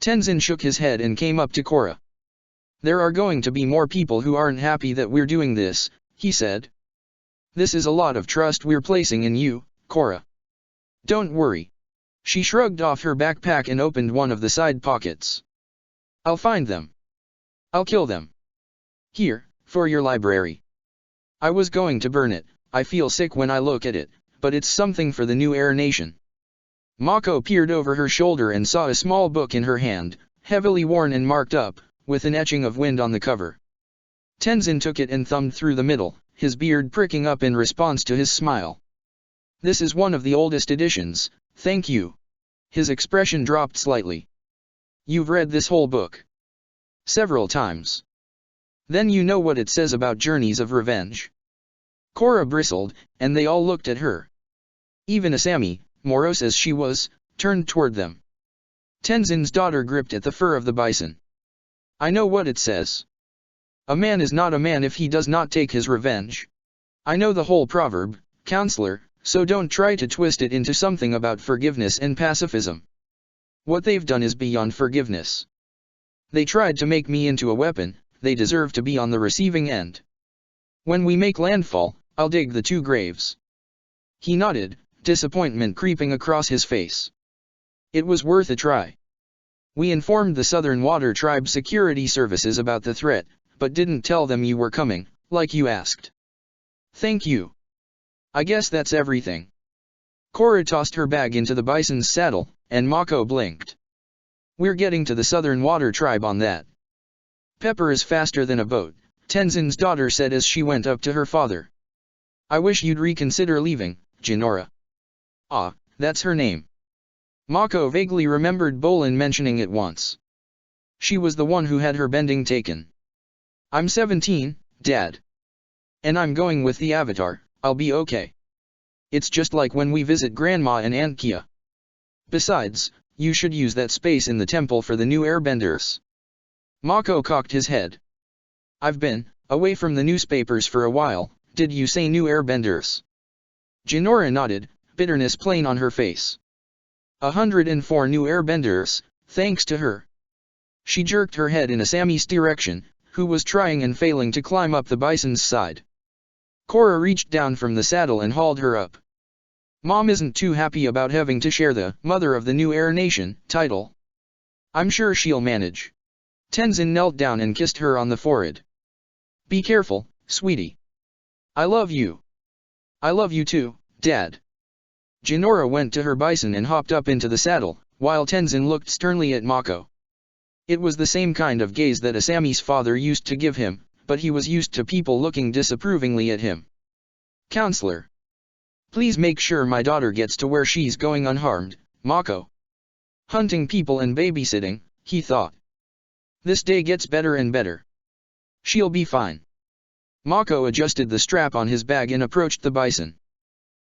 Tenzin shook his head and came up to Korra. There are going to be more people who aren't happy that we're doing this, he said. This is a lot of trust we're placing in you, Korra. Don't worry. She shrugged off her backpack and opened one of the side pockets. I'll find them. I'll kill them. Here, for your library. I was going to burn it, I feel sick when I look at it, but it's something for the new Air Nation. Mako peered over her shoulder and saw a small book in her hand, heavily worn and marked up, with an etching of wind on the cover. Tenzin took it and thumbed through the middle, his beard pricking up in response to his smile. This is one of the oldest editions, thank you. His expression dropped slightly. You've read this whole book? Several times. Then you know what it says about journeys of revenge. Korra bristled, and they all looked at her. Even Asami, morose as she was, turned toward them. Tenzin's daughter gripped at the fur of the bison. I know what it says. A man is not a man if he does not take his revenge. I know the whole proverb, counselor, so don't try to twist it into something about forgiveness and pacifism. What they've done is beyond forgiveness. They tried to make me into a weapon, they deserve to be on the receiving end. When we make landfall, I'll dig the 2 graves. He nodded, disappointment creeping across his face. It was worth a try. We informed the Southern Water Tribe security services about the threat, but didn't tell them you were coming, like you asked. Thank you. I guess that's everything. Korra tossed her bag into the bison's saddle, and Mako blinked. We're getting to the Southern Water Tribe on that. Pepper is faster than a boat, Tenzin's daughter said as she went up to her father. I wish you'd reconsider leaving, Jinora. Ah, that's her name. Mako vaguely remembered Bolin mentioning it once. She was the one who had her bending taken. I'm 17, Dad. And I'm going with the Avatar, I'll be okay. It's just like when we visit Grandma and Aunt Kia. Besides, you should use that space in the temple for the new airbenders. Mako cocked his head. I've been away from the newspapers for a while, did you say new airbenders? Jinora nodded, bitterness plain on her face. 104 new airbenders, thanks to her. She jerked her head in Asami's direction, who was trying and failing to climb up the bison's side. Korra reached down from the saddle and hauled her up. Mom isn't too happy about having to share the Mother of the New Air Nation title. I'm sure she'll manage. Tenzin knelt down and kissed her on the forehead. Be careful, sweetie. I love you. I love you too, Dad. Jinora went to her bison and hopped up into the saddle, while Tenzin looked sternly at Mako. It was the same kind of gaze that Asami's father used to give him, but he was used to people looking disapprovingly at him. Counselor. Please make sure my daughter gets to where she's going unharmed, Mako. Hunting people and babysitting, he thought. This day gets better and better. She'll be fine. Mako adjusted the strap on his bag and approached the bison.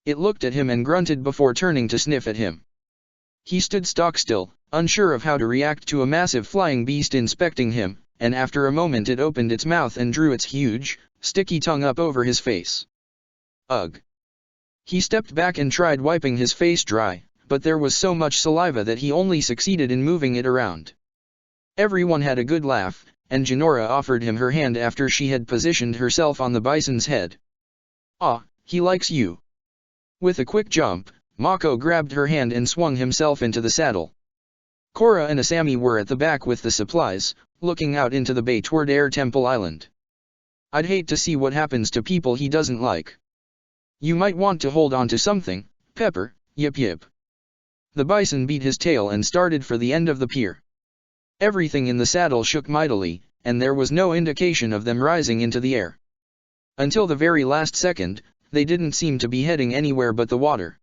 It looked at him and grunted before turning to sniff at him. He stood stock still, unsure of how to react to a massive flying beast inspecting him, and after a moment it opened its mouth and drew its huge, sticky tongue up over his face. Ugh. He stepped back and tried wiping his face dry, but there was so much saliva that he only succeeded in moving it around. Everyone had a good laugh, and Jinora offered him her hand after she had positioned herself on the bison's head. "Ah, he likes you." With a quick jump, Mako grabbed her hand and swung himself into the saddle. Korra and Asami were at the back with the supplies, looking out into the bay toward Air Temple Island. "I'd hate to see what happens to people he doesn't like. You might want to hold on to something, Pepper, yip yip." The bison beat his tail and started for the end of the pier. Everything in the saddle shook mightily, and there was no indication of them rising into the air. Until the very last second, they didn't seem to be heading anywhere but the water.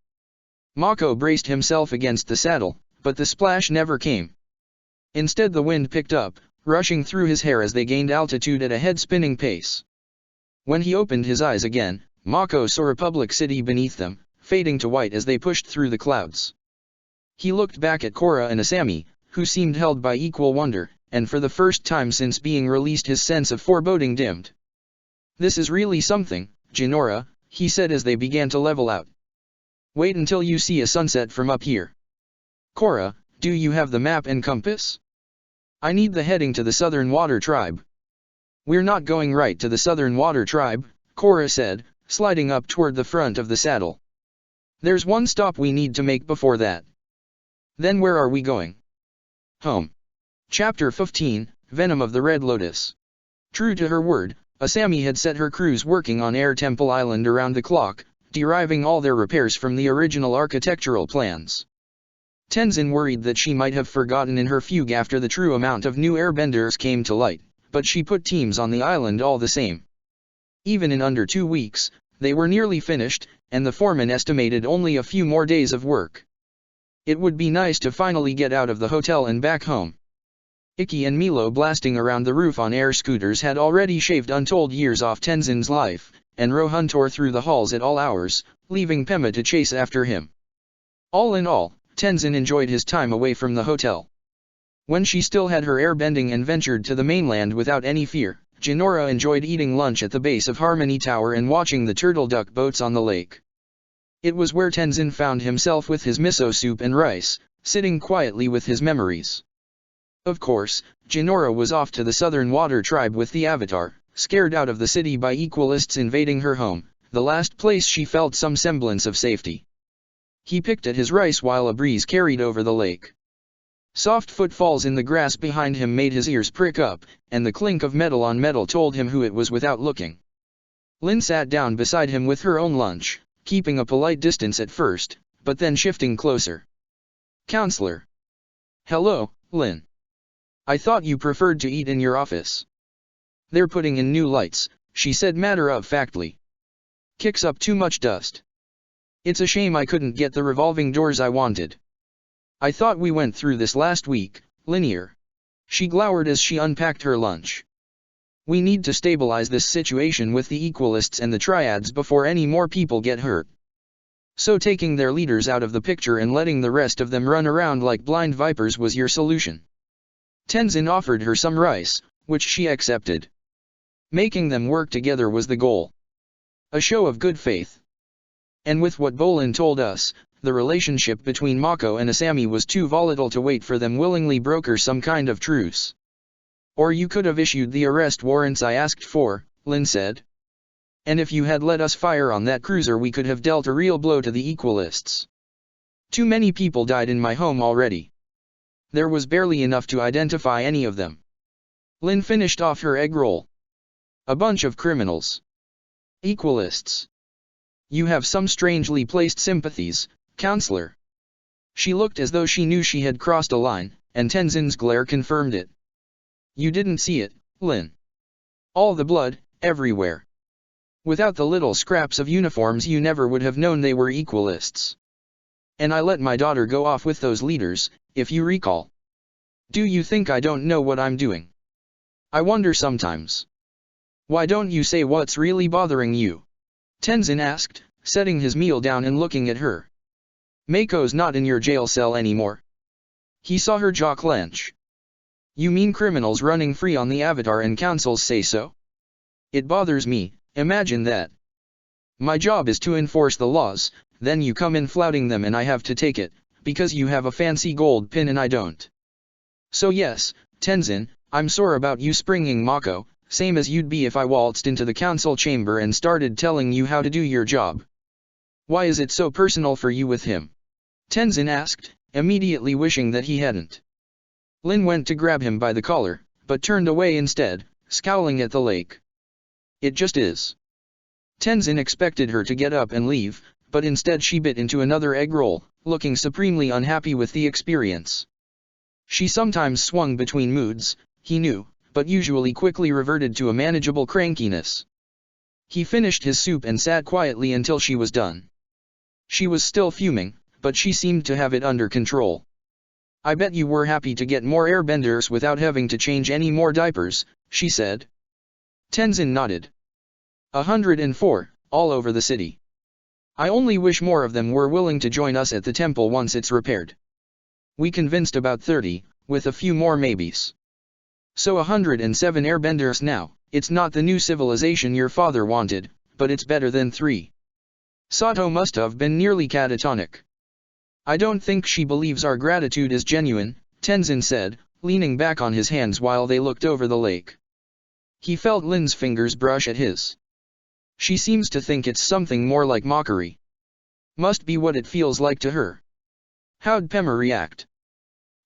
Mako braced himself against the saddle, but the splash never came. Instead the wind picked up, rushing through his hair as they gained altitude at a head-spinning pace. When he opened his eyes again, Mako saw Republic City beneath them, fading to white as they pushed through the clouds. He looked back at Korra and Asami, who seemed held by equal wonder, and for the first time since being released his sense of foreboding dimmed. "This is really something, Jinora," he said as they began to level out. "Wait until you see a sunset from up here. Korra, do you have the map and compass? I need the heading to the Southern Water Tribe." "We're not going right to the Southern Water Tribe," Korra said, sliding up toward the front of the saddle. "There's one stop we need to make before that." "Then where are we going?" "Home." Chapter 15, Venom of the Red Lotus. True to her word, Asami had set her crews working on Air Temple Island around the clock, deriving all their repairs from the original architectural plans. Tenzin worried that she might have forgotten in her fugue after the true amount of new airbenders came to light, but she put teams on the island all the same. Even in under 2 weeks, they were nearly finished, and the foreman estimated only a few more days of work. It would be nice to finally get out of the hotel and back home. Ikki and Milo blasting around the roof on air scooters had already shaved untold years off Tenzin's life, and Rohan tore through the halls at all hours, leaving Pema to chase after him. All in all, Tenzin enjoyed his time away from the hotel. When she still had her airbending and ventured to the mainland without any fear, Jinora enjoyed eating lunch at the base of Harmony Tower and watching the turtle duck boats on the lake. It was where Tenzin found himself with his miso soup and rice, sitting quietly with his memories. Of course, Jinora was off to the Southern Water Tribe with the Avatar, scared out of the city by Equalists invading her home, the last place she felt some semblance of safety. He picked at his rice while a breeze carried over the lake. Soft footfalls in the grass behind him made his ears prick up, and the clink of metal on metal told him who it was without looking. Lin sat down beside him with her own lunch, keeping a polite distance at first, but then shifting closer. "Counselor." "Hello, Lin. I thought you preferred to eat in your office." "They're putting in new lights," she said matter-of-factly. "Kicks up too much dust. It's a shame I couldn't get the revolving doors I wanted. I thought we went through this last week, Linear." She glowered as she unpacked her lunch. "We need to stabilize this situation with the Equalists and the Triads before any more people get hurt. So taking their leaders out of the picture and letting the rest of them run around like blind vipers was your solution." Tenzin offered her some rice, which she accepted. Making them work together was the goal. A show of good faith. And with what Bolin told us, the relationship between Mako and Asami was too volatile to wait for them willingly broker some kind of truce. "Or you could have issued the arrest warrants I asked for," Lin said. "And if you had let us fire on that cruiser we could have dealt a real blow to the Equalists. Too many people died in my home already. There was barely enough to identify any of them." Lin finished off her egg roll. "A bunch of criminals. Equalists. You have some strangely placed sympathies, Counselor." She looked as though she knew she had crossed a line, and Tenzin's glare confirmed it. "You didn't see it, Lin. All the blood, everywhere. Without the little scraps of uniforms you never would have known they were Equalists. And I let my daughter go off with those leaders, if you recall. Do you think I don't know what I'm doing? I wonder sometimes. Why don't you say what's really bothering you?" Tenzin asked, setting his meal down and looking at her. "Mako's not in your jail cell anymore." He saw her jaw clench. "You mean criminals running free on the Avatar and councils say so? It bothers me, imagine that. My job is to enforce the laws, then you come in flouting them and I have to take it, because you have a fancy gold pin and I don't. So yes, Tenzin, I'm sore about you springing Mako, same as you'd be if I waltzed into the council chamber and started telling you how to do your job. Why is it so personal for you with him? Tenzin asked, immediately wishing that he hadn't. Lin went to grab him by the collar, but turned away instead, scowling at the lake. It just is. Tenzin expected her to get up and leave, but instead she bit into another egg roll, looking supremely unhappy with the experience. She sometimes swung between moods, he knew, but usually quickly reverted to a manageable crankiness. He finished his soup and sat quietly until she was done. She was still fuming, but she seemed to have it under control. I bet you were happy to get more airbenders without having to change any more diapers, she said. Tenzin nodded. 104, all over the city. I only wish more of them were willing to join us at the temple once it's repaired. We convinced about 30, with a few more maybes. So 107 airbenders now. It's not the new civilization your father wanted, but it's better than 3. Sato must have been nearly catatonic. I don't think she believes our gratitude is genuine, Tenzin said, leaning back on his hands while they looked over the lake. He felt Lin's fingers brush at his. She seems to think it's something more like mockery. Must be what it feels like to her. How'd Pema react?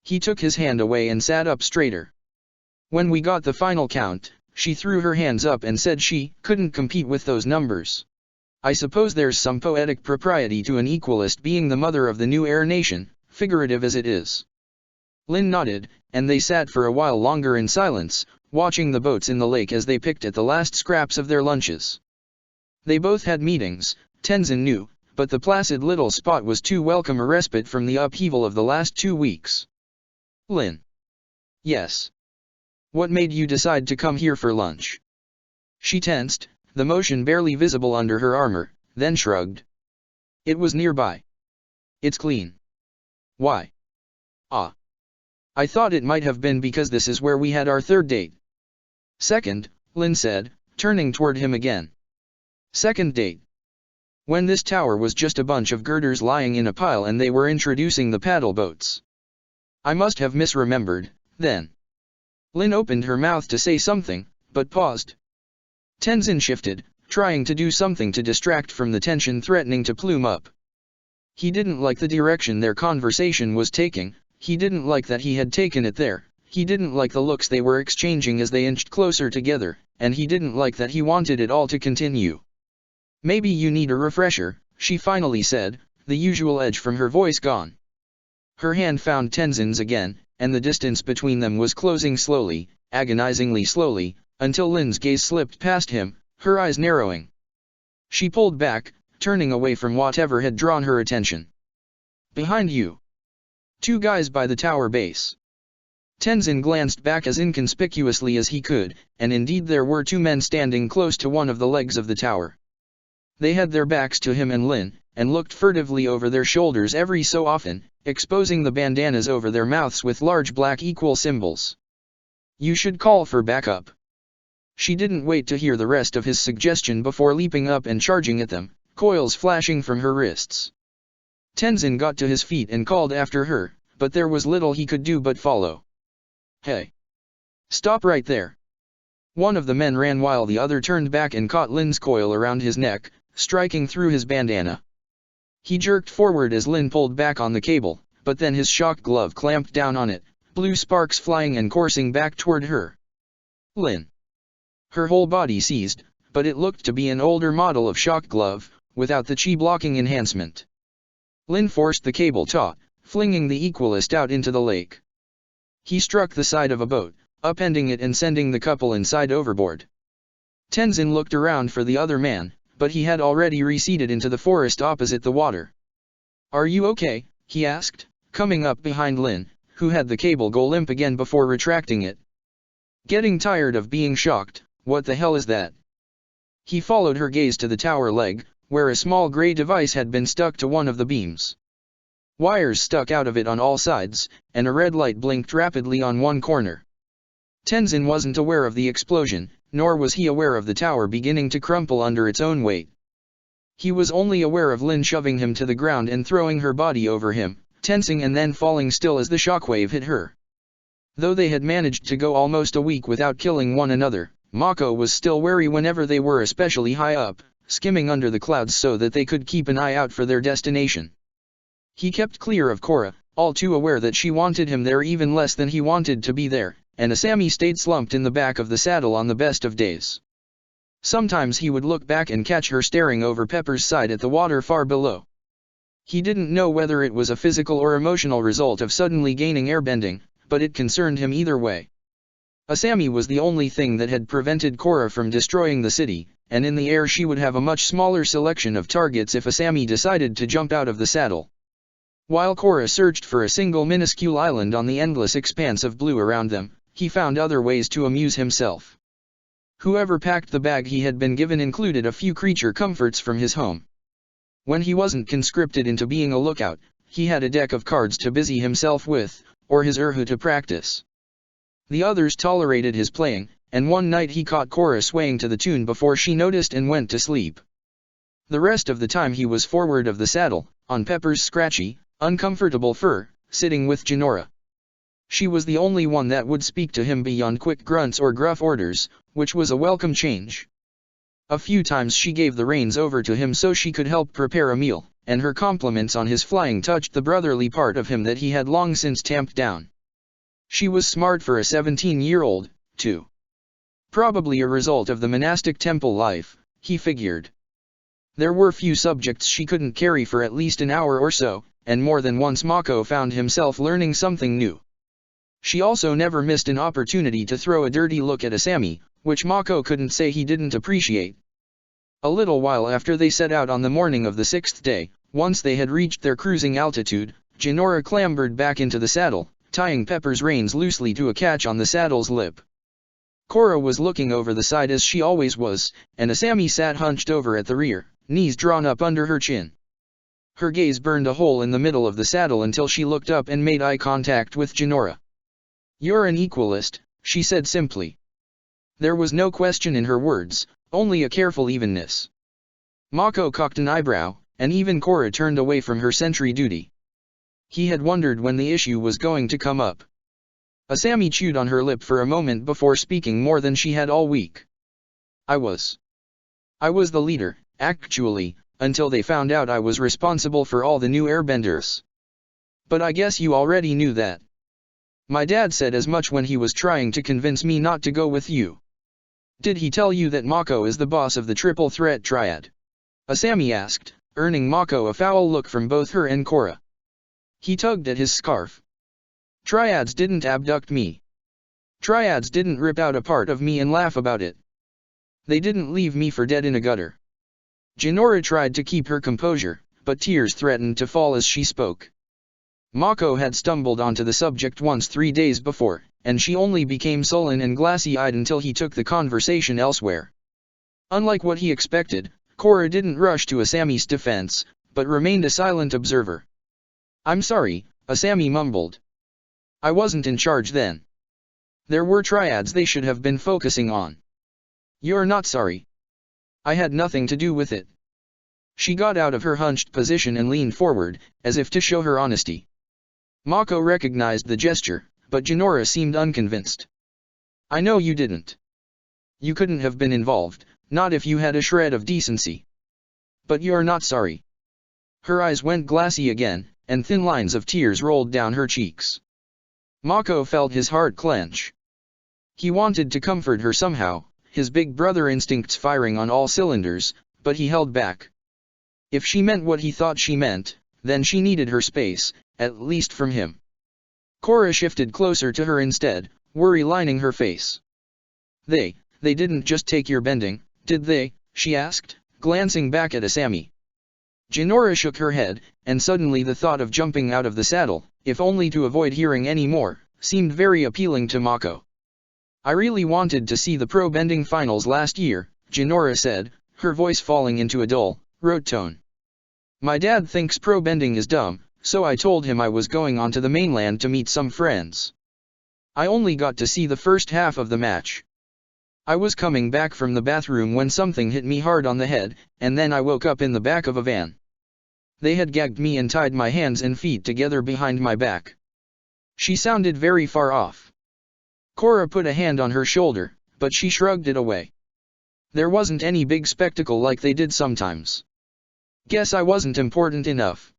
He took his hand away and sat up straighter. When we got the final count, she threw her hands up and said she couldn't compete with those numbers. I suppose there's some poetic propriety to an equalist being the mother of the new air nation, figurative as it is. Lin nodded, and they sat for a while longer in silence, watching the boats in the lake as they picked at the last scraps of their lunches. They both had meetings, Tenzin knew, but the placid little spot was too welcome a respite from the upheaval of the last 2 weeks. Lin. Yes. What made you decide to come here for lunch? She tensed, the motion barely visible under her armor, then shrugged. It was nearby. It's clean. Why? Ah. I thought it might have been because this is where we had our 3rd date. 2nd, Lin said, turning toward him again. 2nd date. When this tower was just a bunch of girders lying in a pile and they were introducing the paddle boats. I must have misremembered, then. Lin opened her mouth to say something, but paused. Tenzin shifted, trying to do something to distract from the tension threatening to plume up. He didn't like the direction their conversation was taking, he didn't like that he had taken it there, he didn't like the looks they were exchanging as they inched closer together, and he didn't like that he wanted it all to continue. Maybe you need a refresher, she finally said, the usual edge from her voice gone. Her hand found Tenzin's again, and the distance between them was closing slowly, agonizingly slowly, until Lin's gaze slipped past him, her eyes narrowing. She pulled back, turning away from whatever had drawn her attention. Behind you. 2 guys by the tower base. Tenzin glanced back as inconspicuously as he could, and indeed there were 2 men standing close to one of the legs of the tower. They had their backs to him and Lin, and looked furtively over their shoulders every so often, exposing the bandanas over their mouths with large black equal symbols. You should call for backup. She didn't wait to hear the rest of his suggestion before leaping up and charging at them, coils flashing from her wrists. Tenzin got to his feet and called after her, but there was little he could do but follow. Hey! Stop right there! One of the men ran while the other turned back and caught Lin's coil around his neck, striking through his bandana. He jerked forward as Lin pulled back on the cable, but then his shock glove clamped down on it, blue sparks flying and coursing back toward her. Lin. Her whole body seized, but it looked to be an older model of shock glove, without the chi-blocking enhancement. Lin forced the cable taut, flinging the equalist out into the lake. He struck the side of a boat, upending it and sending the couple inside overboard. Tenzin looked around for the other man, but he had already receded into the forest opposite the water. Are you okay? He asked, coming up behind Lin, who had the cable go limp again before retracting it. Getting tired of being shocked, what the hell is that? He followed her gaze to the tower leg, where a small gray device had been stuck to one of the beams. Wires stuck out of it on all sides, and a red light blinked rapidly on one corner. Tenzin wasn't aware of the explosion, nor was he aware of the tower beginning to crumple under its own weight. He was only aware of Lin shoving him to the ground and throwing her body over him, tensing and then falling still as the shockwave hit her. Though they had managed to go almost a week without killing one another, Mako was still wary whenever they were especially high up, skimming under the clouds so that they could keep an eye out for their destination. He kept clear of Korra, all too aware that she wanted him there even less than he wanted to be there, and Asami stayed slumped in the back of the saddle on the best of days. Sometimes he would look back and catch her staring over Pepper's side at the water far below. He didn't know whether it was a physical or emotional result of suddenly gaining airbending, but it concerned him either way. Asami was the only thing that had prevented Korra from destroying the city, and in the air she would have a much smaller selection of targets if Asami decided to jump out of the saddle. While Korra searched for a single minuscule island on the endless expanse of blue around them, he found other ways to amuse himself. Whoever packed the bag he had been given included a few creature comforts from his home. When he wasn't conscripted into being a lookout, he had a deck of cards to busy himself with, or his erhu to practice. The others tolerated his playing, and one night he caught Korra swaying to the tune before she noticed and went to sleep. The rest of the time he was forward of the saddle, on Pepper's scratchy, uncomfortable fur, sitting with Jinora. She was the only one that would speak to him beyond quick grunts or gruff orders, which was a welcome change. A few times she gave the reins over to him so she could help prepare a meal, and her compliments on his flying touched the brotherly part of him that he had long since tamped down. She was smart for a 17-year-old, too. Probably a result of the monastic temple life, he figured. There were few subjects she couldn't carry for at least an hour or so, and more than once Mako found himself learning something new. She also never missed an opportunity to throw a dirty look at Asami, which Mako couldn't say he didn't appreciate. A little while after they set out on the morning of the 6th day, once they had reached their cruising altitude, Jinora clambered back into the saddle, tying Pepper's reins loosely to a catch on the saddle's lip. Korra was looking over the side as she always was, and Asami sat hunched over at the rear, knees drawn up under her chin. Her gaze burned a hole in the middle of the saddle until she looked up and made eye contact with Jinora. "You're an equalist," she said simply. There was no question in her words, only a careful evenness. Mako cocked an eyebrow, and even Korra turned away from her sentry duty. He had wondered when the issue was going to come up. Asami chewed on her lip for a moment before speaking more than she had all week. I was the leader, actually, until they found out I was responsible for all the new airbenders. But I guess you already knew that. My dad said as much when he was trying to convince me not to go with you. Did he tell you that Mako is the boss of the Triple Threat Triad? Asami asked, earning Mako a foul look from both her and Korra. He tugged at his scarf. Triads didn't abduct me. Triads didn't rip out a part of me and laugh about it. They didn't leave me for dead in a gutter. Jinora tried to keep her composure, but tears threatened to fall as she spoke. Mako had stumbled onto the subject once 3 days before, and she only became sullen and glassy-eyed until he took the conversation elsewhere. Unlike what he expected, Korra didn't rush to Asami's defense, but remained a silent observer. I'm sorry, Asami mumbled. I wasn't in charge then. There were triads they should have been focusing on. You're not sorry. I had nothing to do with it. She got out of her hunched position and leaned forward, as if to show her honesty. Mako recognized the gesture, but Jinora seemed unconvinced. I know you didn't. You couldn't have been involved, not if you had a shred of decency. But you're not sorry. Her eyes went glassy again, and thin lines of tears rolled down her cheeks. Mako felt his heart clench. He wanted to comfort her somehow, his big brother instincts firing on all cylinders, but he held back. If she meant what he thought she meant, then she needed her space, at least from him. Korra shifted closer to her instead, worry lining her face. They didn't just take your bending, did they? She asked, glancing back at Asami. Jinora shook her head, and suddenly the thought of jumping out of the saddle, if only to avoid hearing any more, seemed very appealing to Mako. I really wanted to see the pro bending finals last year, Jinora said, her voice falling into a dull, rote tone. My dad thinks pro bending is dumb, so I told him I was going onto the mainland to meet some friends. I only got to see the first half of the match. I was coming back from the bathroom when something hit me hard on the head, and then I woke up in the back of a van. They had gagged me and tied my hands and feet together behind my back. She sounded very far off. Korra put a hand on her shoulder, but she shrugged it away. There wasn't any big spectacle like they did sometimes. Guess I wasn't important enough.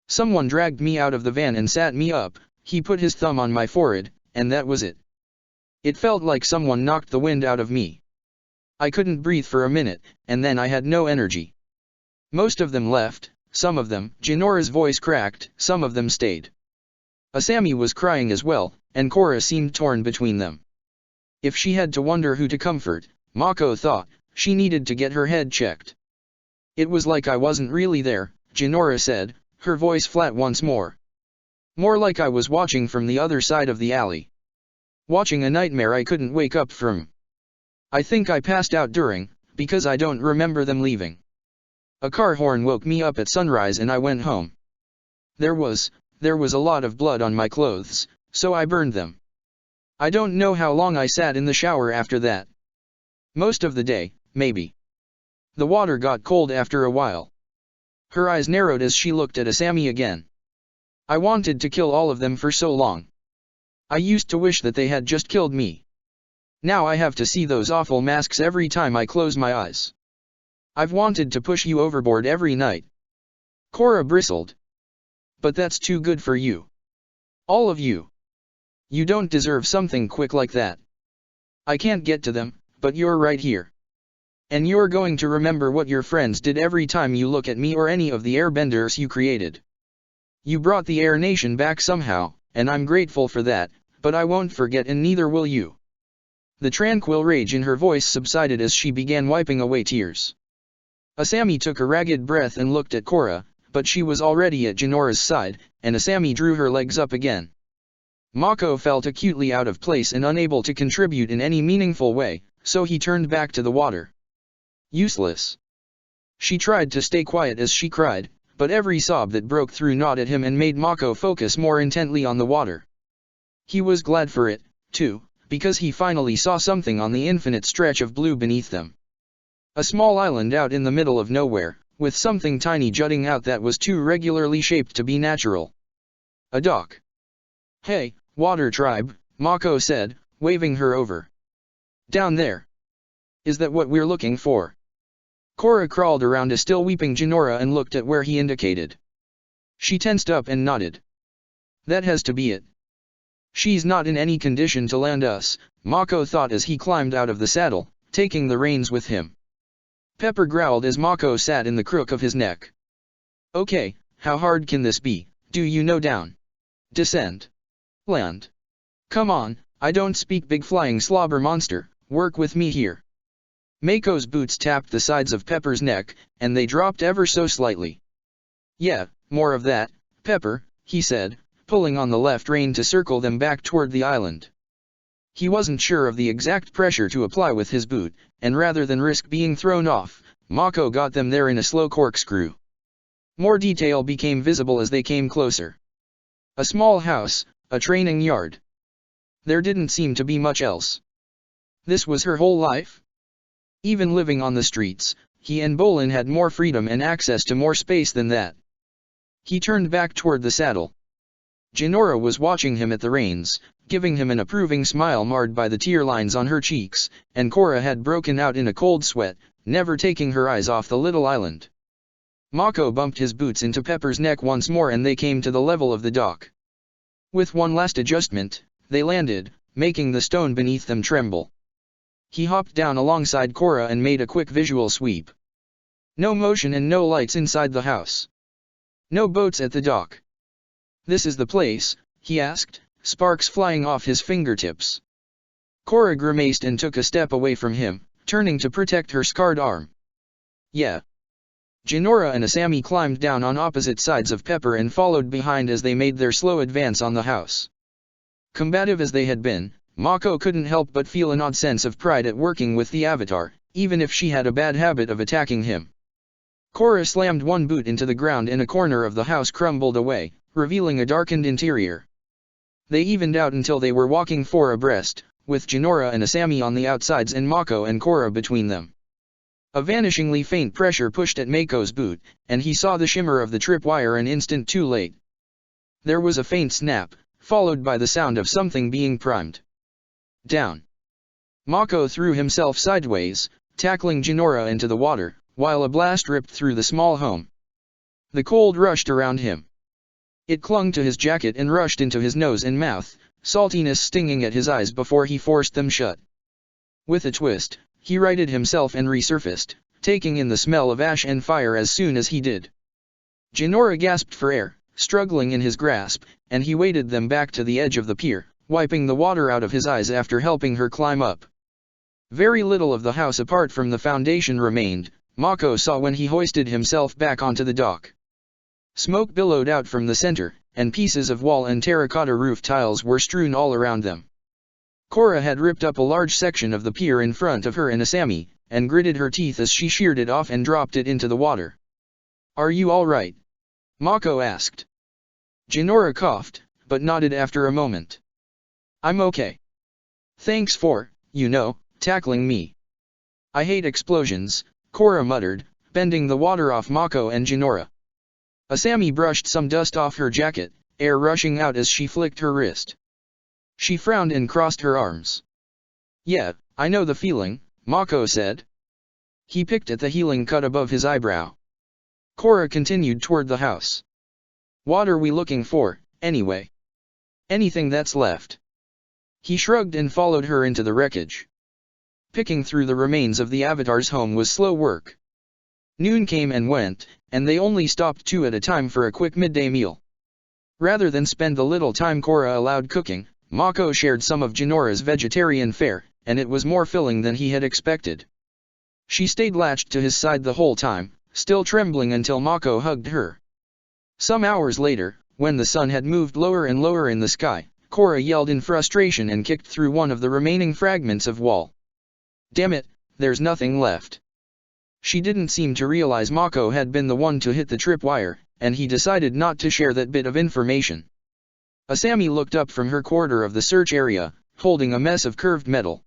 Someone dragged me out of the van and sat me up. He put his thumb on my forehead, and that was it. It felt like someone knocked the wind out of me. I couldn't breathe for a minute, and then I had no energy. Most of them left, some of them, Jinora's voice cracked, some of them stayed. Asami was crying as well, and Korra seemed torn between them. If she had to wonder who to comfort, Mako thought, she needed to get her head checked. It was like I wasn't really there, Jinora said, her voice flat once more. More like I was watching from the other side of the alley. Watching a nightmare I couldn't wake up from. I think I passed out during, because I don't remember them leaving. A car horn woke me up at sunrise and I went home. There was a lot of blood on my clothes, so I burned them. I don't know how long I sat in the shower after that. Most of the day, maybe. The water got cold after a while. Her eyes narrowed as she looked at Asami again. I wanted to kill all of them for so long. I used to wish that they had just killed me. Now I have to see those awful masks every time I close my eyes. I've wanted to push you overboard every night. Korra bristled. But that's too good for you. All of you. You don't deserve something quick like that. I can't get to them, but you're right here. And you're going to remember what your friends did every time you look at me or any of the airbenders you created. You brought the Air Nation back somehow, and I'm grateful for that, but I won't forget and neither will you. The tranquil rage in her voice subsided as she began wiping away tears. Asami took a ragged breath and looked at Korra, but she was already at Jinora's side, and Asami drew her legs up again. Mako felt acutely out of place and unable to contribute in any meaningful way, so he turned back to the water. Useless. She tried to stay quiet as she cried, but every sob that broke through gnawed at him and made Mako focus more intently on the water. He was glad for it, too, because he finally saw something on the infinite stretch of blue beneath them. A small island out in the middle of nowhere, with something tiny jutting out that was too regularly shaped to be natural. A dock. Hey, Water Tribe, Mako said, waving her over. Down there. Is that what we're looking for? Korra crawled around a still weeping Jinora and looked at where he indicated. She tensed up and nodded. That has to be it. She's not in any condition to land us, Mako thought as he climbed out of the saddle, taking the reins with him. Pepper growled as Mako sat in the crook of his neck. Okay, how hard can this be, do you know down? Descend. Land. Come on, I don't speak big flying slobber monster, work with me here. Mako's boots tapped the sides of Pepper's neck, and they dropped ever so slightly. Yeah, more of that, Pepper, he said, pulling on the left rein to circle them back toward the island. He wasn't sure of the exact pressure to apply with his boot, and rather than risk being thrown off, Mako got them there in a slow corkscrew. More detail became visible as they came closer. A small house, a training yard. There didn't seem to be much else. This was her whole life? Even living on the streets, he and Bolin had more freedom and access to more space than that. He turned back toward the saddle. Jinora was watching him at the reins, giving him an approving smile marred by the tear lines on her cheeks, and Korra had broken out in a cold sweat, never taking her eyes off the little island. Mako bumped his boots into Pepper's neck once more and they came to the level of the dock. With one last adjustment, they landed, making the stone beneath them tremble. He hopped down alongside Korra and made a quick visual sweep. No motion and no lights inside the house. No boats at the dock. This is the place, he asked, sparks flying off his fingertips. Korra grimaced and took a step away from him, turning to protect her scarred arm. Yeah. Jinora and Asami climbed down on opposite sides of Pepper and followed behind as they made their slow advance on the house. Combative as they had been, Mako couldn't help but feel an odd sense of pride at working with the Avatar, even if she had a bad habit of attacking him. Korra slammed one boot into the ground and a corner of the house crumbled away, revealing a darkened interior. They evened out until they were walking four abreast, with Jinora and Asami on the outsides and Mako and Korra between them. A vanishingly faint pressure pushed at Mako's boot, and he saw the shimmer of the tripwire an instant too late. There was a faint snap, followed by the sound of something being primed. Down. Mako threw himself sideways, tackling Jinora into the water, while a blast ripped through the small home. The cold rushed around him. It clung to his jacket and rushed into his nose and mouth, saltiness stinging at his eyes before he forced them shut. With a twist, he righted himself and resurfaced, taking in the smell of ash and fire as soon as he did. Jinora gasped for air, struggling in his grasp, and he waded them back to the edge of the pier, wiping the water out of his eyes after helping her climb up. Very little of the house apart from the foundation remained, Mako saw when he hoisted himself back onto the dock. Smoke billowed out from the center, and pieces of wall and terracotta roof tiles were strewn all around them. Korra had ripped up a large section of the pier in front of her and Asami, and gritted her teeth as she sheared it off and dropped it into the water. "Are you all right?" Mako asked. Jinora coughed, but nodded after a moment. "I'm okay. Thanks for, tackling me. I hate explosions," Korra muttered, bending the water off Mako and Jinora. Asami brushed some dust off her jacket, air rushing out as she flicked her wrist. She frowned and crossed her arms. "Yeah, I know the feeling," Mako said. He picked at the healing cut above his eyebrow. Korra continued toward the house. "What are we looking for, anyway? Anything that's left?" He shrugged and followed her into the wreckage. Picking through the remains of the Avatar's home was slow work. Noon came and went, and they only stopped 2 at a time for a quick midday meal. Rather than spend the little time Korra allowed cooking, Mako shared some of Jinora's vegetarian fare, and it was more filling than he had expected. She stayed latched to his side the whole time, still trembling until Mako hugged her. Some hours later, when the sun had moved lower and lower in the sky, Korra yelled in frustration and kicked through one of the remaining fragments of wall. "Damn it, there's nothing left." She didn't seem to realize Mako had been the one to hit the tripwire, and he decided not to share that bit of information. Asami looked up from her quarter of the search area, holding a mess of curved metal.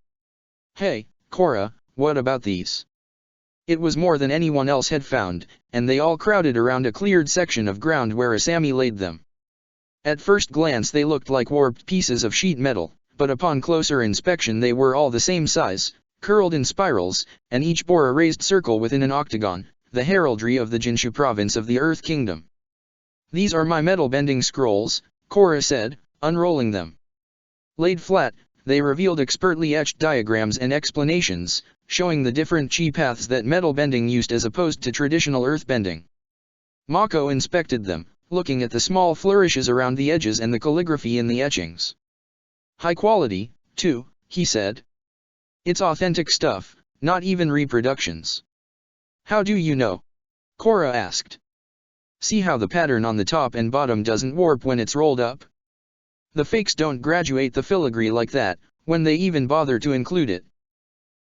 "Hey, Korra, what about these?" It was more than anyone else had found, and they all crowded around a cleared section of ground where Asami laid them. At first glance they looked like warped pieces of sheet metal, but upon closer inspection they were all the same size, curled in spirals, and each bore a raised circle within an octagon, the heraldry of the Jinshu province of the Earth Kingdom. "These are my metal-bending scrolls," Korra said, unrolling them. Laid flat, they revealed expertly etched diagrams and explanations, showing the different chi paths that metal bending used as opposed to traditional earth bending. Mako inspected them, looking at the small flourishes around the edges and the calligraphy in the etchings. "High quality, too," he said. "It's authentic stuff, not even reproductions." "How do you know?" Korra asked. "See how the pattern on the top and bottom doesn't warp when it's rolled up? The fakes don't graduate the filigree like that, when they even bother to include it.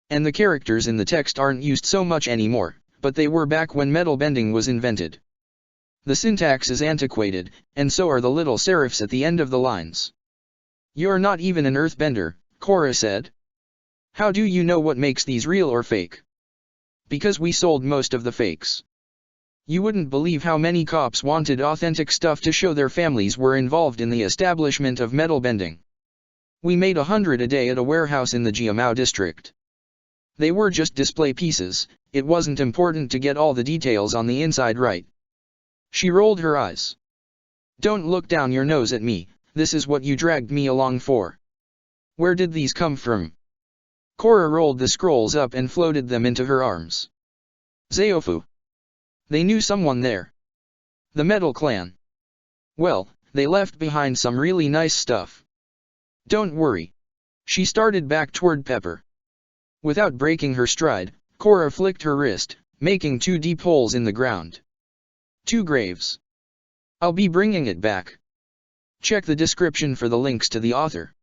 And the characters in the text aren't used so much anymore, but they were back when metal bending was invented. The syntax is antiquated, and so are the little serifs at the end of the lines." "You're not even an earthbender," Korra said. "How do you know what makes these real or fake?" "Because we sold most of the fakes. You wouldn't believe how many cops wanted authentic stuff to show their families were involved in the establishment of metal bending. We made 100 a day at a warehouse in the Jiamao district. They were just display pieces, it wasn't important to get all the details on the inside right." She rolled her eyes. "Don't look down your nose at me, this is what you dragged me along for. Where did these come from?" Korra rolled the scrolls up and floated them into her arms. "Zaofu. They knew someone there. The Metal Clan. Well, they left behind some really nice stuff. Don't worry." She started back toward Pepper. Without breaking her stride, Korra flicked her wrist, making 2 deep holes in the ground. 2 graves. I'll be bringing it back. Check the description for the links to the author.